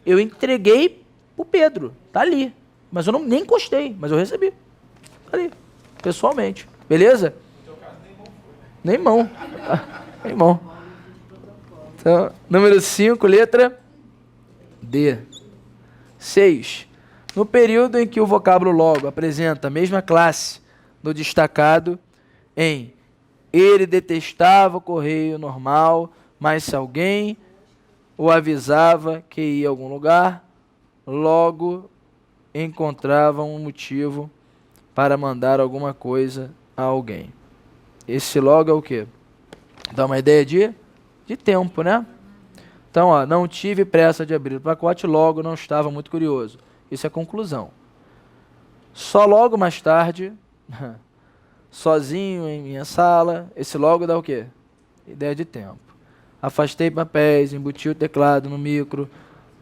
Eu entreguei pro Pedro, tá ali. Mas eu nem encostei, mas eu recebi. Tá ali, pessoalmente. Beleza? Nem mão. Nem mão. Então, número 5, letra D. 6. No período em que o vocábulo logo apresenta a mesma classe do destacado em ele detestava o correio normal, mas se alguém o avisava que ia a algum lugar, logo encontrava um motivo para mandar alguma coisa a alguém. Esse logo é o quê? Dá uma ideia de tempo, né? Então, ó, não tive pressa de abrir o pacote, logo não estava muito curioso. Isso é conclusão. Só logo mais tarde, sozinho em minha sala, esse logo dá o quê? Ideia de tempo. Afastei papéis, embuti o teclado no micro,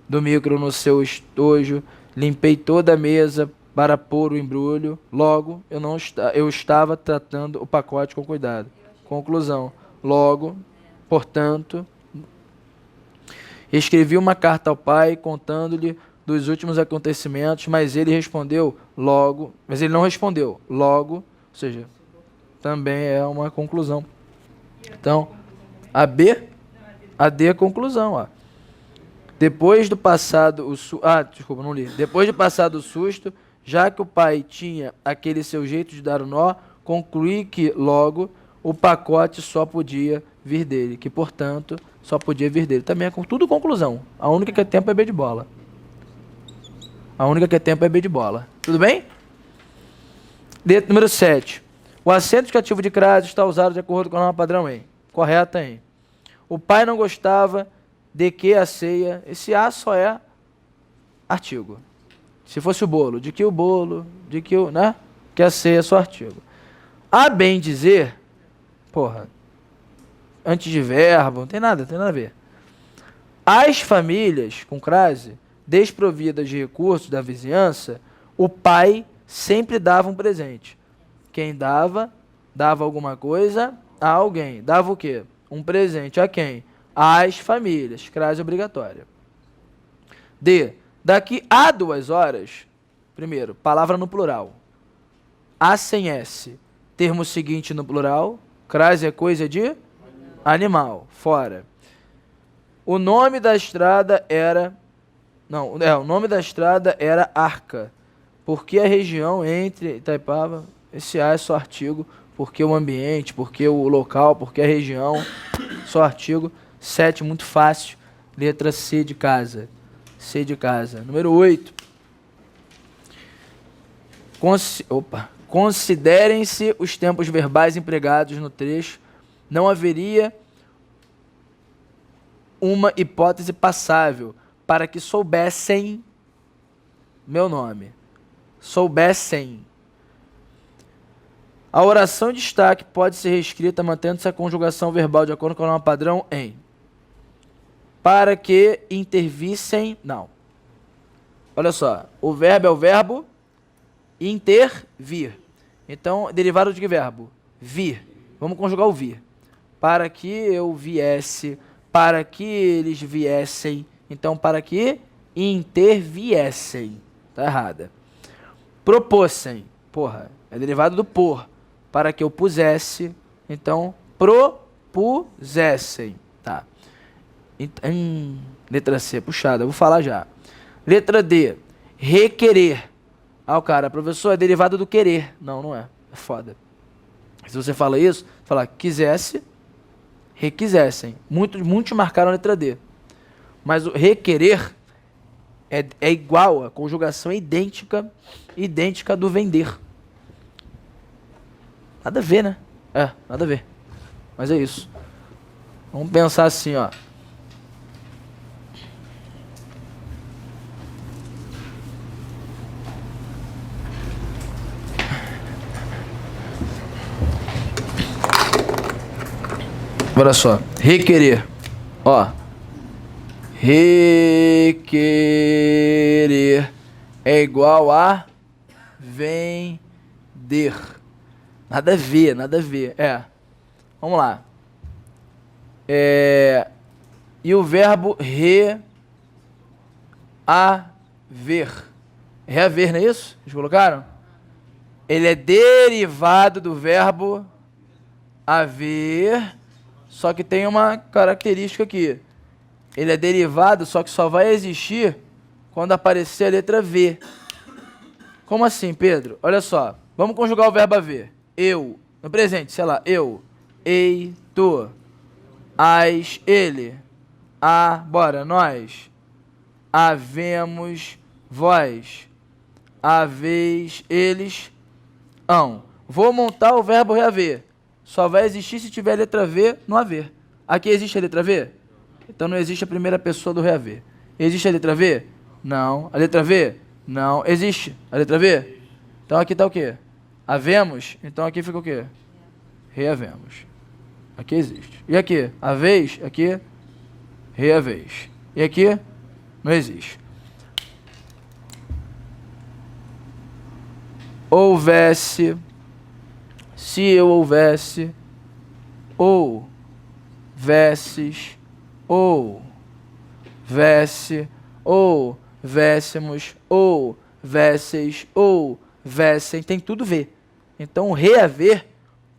do micro no seu estojo, limpei toda a mesa para pôr o embrulho, logo eu estava tratando o pacote com cuidado. Conclusão. Logo, portanto, escrevi uma carta ao pai contando-lhe dos últimos acontecimentos, mas ele respondeu logo, mas ele não respondeu logo, ou seja, também é uma conclusão. Então, a D é a conclusão, ó. Depois do passado desculpa, não li. Depois de passado o susto, já que o pai tinha aquele seu jeito de dar o nó, concluí que logo o pacote só podia vir dele, que portanto só podia vir dele. Também é tudo conclusão. A única que é tempo é B de bola. A única que é tempo é B de bola. Tudo bem? Número 7. O acento indicativo de crase está usado de acordo com a norma padrão em. Correta em. O pai não gostava de que a ceia. Esse A só é artigo. Se fosse o bolo, de que o bolo, de que o, né? Que a ceia é só artigo. A bem dizer, porra, antes de verbo, não tem nada a ver. As famílias com crase, desprovidas de recursos da vizinhança, o pai sempre dava um presente. Quem dava alguma coisa a alguém. Dava o quê? Um presente a quem? Às famílias. Crase obrigatória. D. Daqui a 2 horas, primeiro, palavra no plural. A sem S. Termo seguinte no plural. Crase é coisa de animal. Fora. O nome da estrada era... o nome da estrada era Arca. Porque a região entre Itaipava... Esse A é só artigo. Porque o ambiente, porque o local, porque a região. Só artigo. 7, muito fácil. Letra C de casa. C de casa. Número 8. Considerem-se os tempos verbais empregados no trecho. Não haveria uma hipótese passável para que soubessem meu nome. Soubessem. A oração de destaque pode ser reescrita mantendo-se a conjugação verbal de acordo com a norma padrão em. Para que intervissem... Não. Olha só. O verbo é o verbo intervir. Então, derivado de que verbo? Vir. Vamos conjugar o vir. Para que eu viesse, para que eles viessem. Então, para que interviessem. Tá errada. Propôssem. Porra, é derivado do por. Para que eu pusesse. Então, propusessem. Tá. Letra C, puxada, vou falar já. Letra D, requerer. O cara, professor, é derivado do querer. Não, não é. É foda. Se você fala isso, fala quisesse, requisessem. Muitos marcaram a letra D. Mas o requerer É igual, a conjugação é idêntica do vender. Nada a ver, né? Nada a ver. Mas é isso. Vamos pensar assim, ó. Olha só, requerer, ó, requerer é igual a vender. Nada a ver, nada a ver. Vamos lá. E o verbo reaver. Reaver, não é isso? Vocês colocaram? Ele é derivado do verbo haver. Só que tem uma característica aqui. Ele é derivado, só que só vai existir quando aparecer a letra V. Como assim, Pedro? Olha só. Vamos conjugar o verbo haver. Eu, no presente, sei lá, eu, ei, tu, as, ele, bora, nós, havemos, vós, haveis, eles, hão. Vou montar o verbo reaver. Só vai existir se tiver a letra V no haver. Aqui existe a letra V? Então não existe a primeira pessoa do reaver. Existe a letra V? Não. A letra V? Não. Existe a letra V? Então aqui está o quê? Havemos? Então aqui fica o quê? Reavemos. Aqui existe. E aqui? Haveis? Aqui? Reaveis. E aqui? Não existe. Houvesse... Se eu houvesse, ou vesses, ou vesse, ou véssemos, ou vesseis, ou vessem, tem tudo V. Então, reaver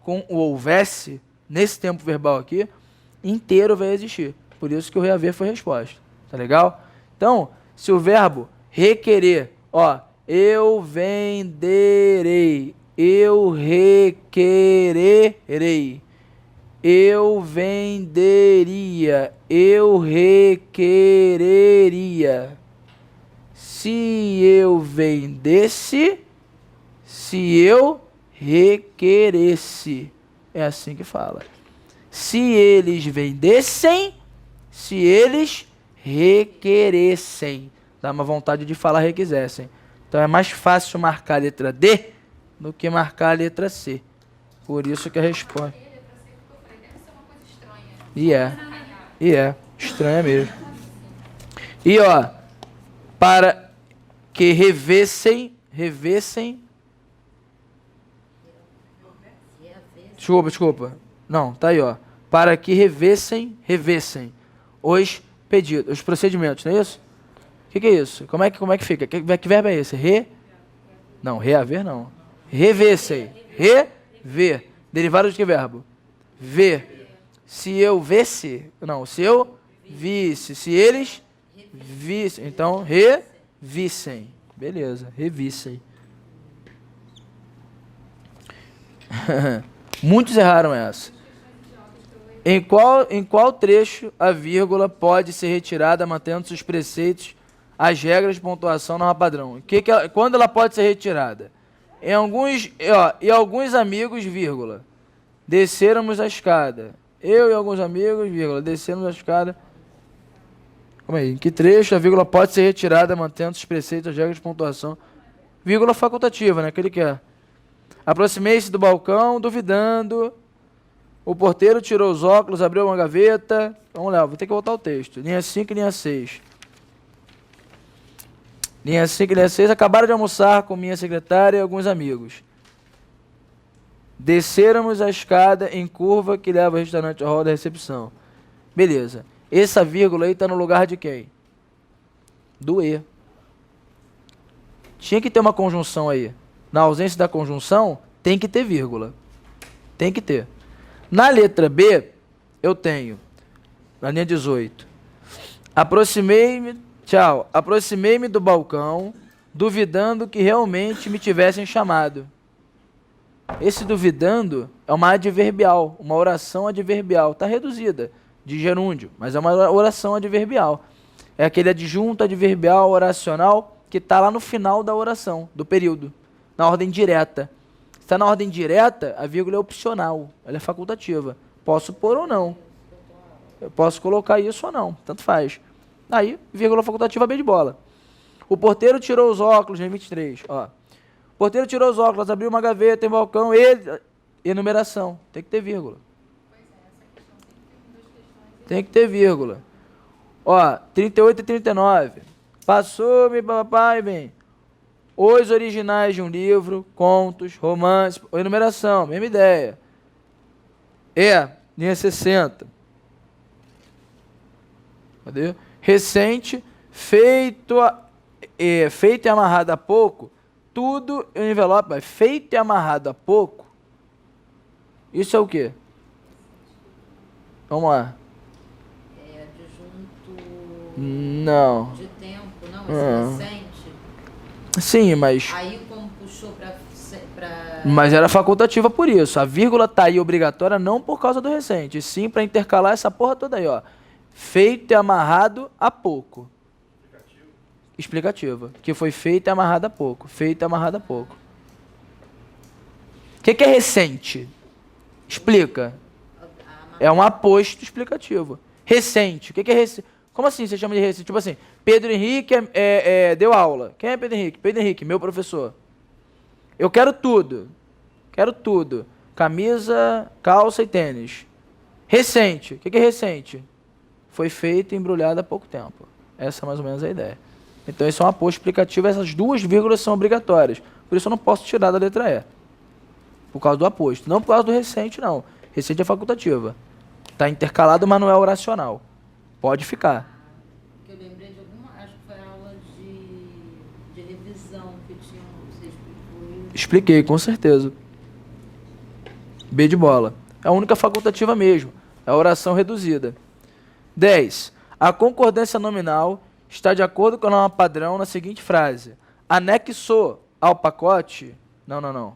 com o houvesse, nesse tempo verbal aqui, inteiro vai existir. Por isso que o reaver foi a resposta. Tá legal? Então, se o verbo requerer, ó, eu venderei, eu requererei, eu venderia, eu requereria. Se eu vendesse, se eu requeresse. É assim que fala. Se eles vendessem, se eles requeressem. Dá uma vontade de falar requisessem. Então é mais fácil marcar a letra D do que marcar a letra C. Por isso que a resposta... E é. Estranha mesmo. E ó, para que revessem... Desculpa. Não, tá aí, ó. Para que revessem os pedidos, os procedimentos, não é isso? O que é isso? Como é que fica? Que verbo é esse? Não, reaver não. Revessem. Rever. Derivado de que verbo? Ver. Se eu visse. Não, se eu visse. Se eles vissem. Então, revissem. Beleza, revissem. Muitos erraram essa. Em qual trecho a vírgula pode ser retirada mantendo-se os preceitos, as regras de pontuação norma padrão? Quando ela pode ser retirada? E alguns amigos, vírgula, desceramos a escada. Eu e alguns amigos, vírgula, descemos a escada. Calma aí. Em que trecho a vírgula pode ser retirada mantendo-se os preceitos, as regras de pontuação? Vírgula facultativa, né? Que ele quer. Aproximei-se do balcão, duvidando. O porteiro tirou os óculos, abriu uma gaveta. Vamos lá, vou ter que voltar ao texto. Linha 5 e linha 6. Linha 5 e linha 6. Acabaram de almoçar com minha secretária e alguns amigos. Desceramos a escada em curva que leva ao restaurante ao hall da recepção. Beleza. Essa vírgula aí está no lugar de quem? Do E. Tinha que ter uma conjunção aí. Na ausência da conjunção, tem que ter vírgula. Tem que ter. Na letra B, eu tenho, na linha 18, aproximei-me do balcão, duvidando que realmente me tivessem chamado. Esse duvidando é uma adverbial, uma oração adverbial. Está reduzida, de gerúndio, mas é uma oração adverbial. é aquele adjunto adverbial oracional que está lá no final da oração, do período, na ordem direta. Se está na ordem direta, a vírgula é opcional, ela é facultativa. Posso pôr ou não. Eu posso colocar isso ou não, tanto faz. Aí, vírgula facultativa, bem de bola. O porteiro tirou os óculos, em 23, ó. O porteiro tirou os óculos, abriu uma gaveta, tem balcão, enumeração. Tem que ter vírgula. Tem que ter vírgula. Ó, 38 e 39. Passou-me, papai, bem. Os originais de um livro, contos, romances, enumeração, mesma ideia. Linha 60. Cadê? Recente, feito e amarrado há pouco, tudo em envelope, mas feito e amarrado há pouco, isso é o quê? Vamos lá. É adjunto Não. de tempo, não, esse recente. Sim, mas... Aí como puxou pra... Mas era facultativa por isso. A vírgula tá aí obrigatória não por causa do recente, sim para intercalar essa porra toda aí, ó. Feito e amarrado há pouco. Explicativa. Que foi feito e amarrado há pouco. Feito e amarrado há pouco. O que é recente? Explica. É um aposto explicativo. Recente. O que é recente? Como assim você chama de recente? Tipo assim, Pedro Henrique deu aula. Quem é Pedro Henrique? Pedro Henrique, meu professor. Eu quero tudo. Quero tudo. Camisa, calça e tênis. Recente. O que é recente? Foi feito e embrulhado há pouco tempo. Essa é mais ou menos a ideia. Então, isso é um aposto explicativo. Essas duas vírgulas são obrigatórias. Por isso, eu não posso tirar da letra E. Por causa do aposto. Não por causa do recente, não. Recente é facultativa. Está intercalado, mas não é oracional. Pode ficar. Eu lembrei de alguma... Acho que foi aula de revisão que tinha... Você explicou. Expliquei, com certeza. B de bola. É a única facultativa mesmo. É a oração reduzida. 10. A concordância nominal está de acordo com a norma padrão na seguinte frase. Anexo ao pacote... Não.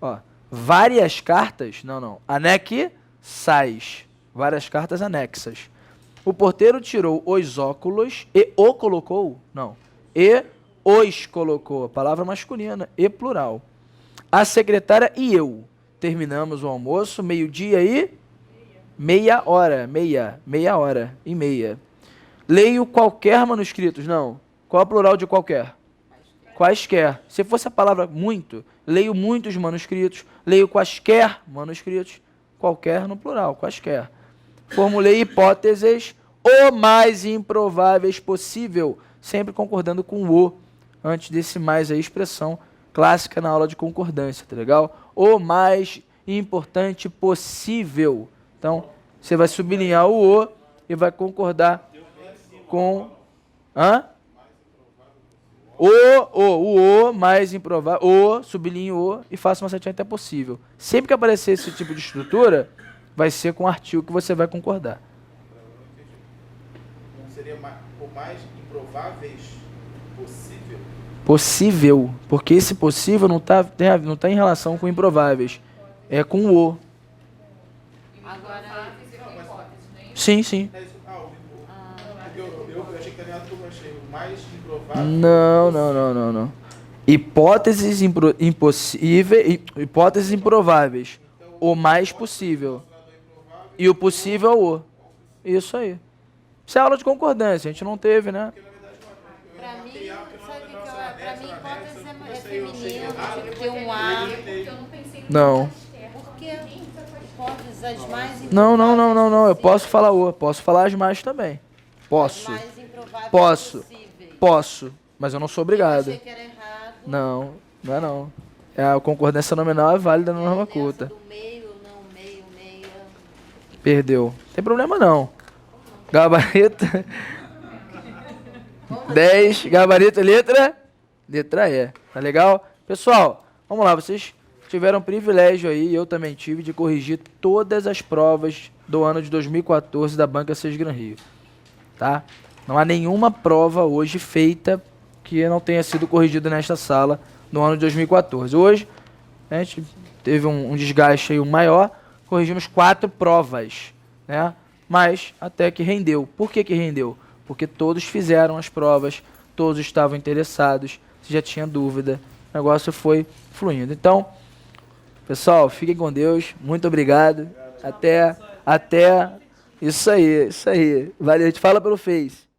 Ó, várias cartas... Não. Anexais. Várias cartas anexas. O porteiro tirou os óculos e o colocou? Não. E os colocou. Palavra masculina e plural. A secretária e eu terminamos o almoço meio-dia e... Meia hora e meia. Leio qualquer manuscritos, não. Qual é o plural de qualquer? Quaisquer. Se fosse a palavra muito, leio muitos manuscritos, leio quaisquer manuscritos, qualquer no plural, quaisquer. Formulei hipóteses o mais improváveis possível, sempre concordando com o, antes desse mais aí, expressão clássica na aula de concordância, tá legal? O mais importante possível. Então, você vai sublinhar o e vai concordar com... Hã? O mais improvável, sublinho o e faça uma setinha até possível. Sempre que aparecer esse tipo de estrutura, vai ser com o artigo que você vai concordar. Não seria o mais improváveis possível? Possível, porque esse possível não tá em relação com improváveis. É com o. Agora... Sim. É isso. Porque eu achei que também era tudo, achei o mais improvável. Não. Hipóteses hipóteses improváveis. O mais possível. E o possível é o. Isso aí. Isso é aula de concordância, a gente não teve, né? Pra mim, sabe o que eu acho? Pra mim, hipótese é feminino, tinha que ter um A. Eu não pensei no Não. Porque hipóteses as mais Não. Eu posso falar o. Posso falar as mais também. Posso. mais improváveis Posso. possíveis. Posso. Mas eu não sou Eu obrigado. achei que era errado. Não é não. A concordância nominal é válida na norma Nessa culta. do meio, não, meia. Perdeu. Não tem problema não. Gabarito. 10. Gabarito, letra E. Tá legal? Pessoal, vamos lá. Vocês tiveram o privilégio aí, eu também tive, de corrigir todas as provas do ano de 2014 da Banca 6 Gran Rio. Tá? Não há nenhuma prova hoje feita que não tenha sido corrigida nesta sala no ano de 2014. Hoje, a gente teve um desgaste aí maior, corrigimos 4 provas, né? Mas até que rendeu. Por que rendeu? porque todos fizeram as provas, todos estavam interessados, se já tinha dúvida, o negócio foi fluindo. Então, pessoal, fiquem com Deus, muito obrigado, até, isso aí, valeu, a gente fala pelo Face.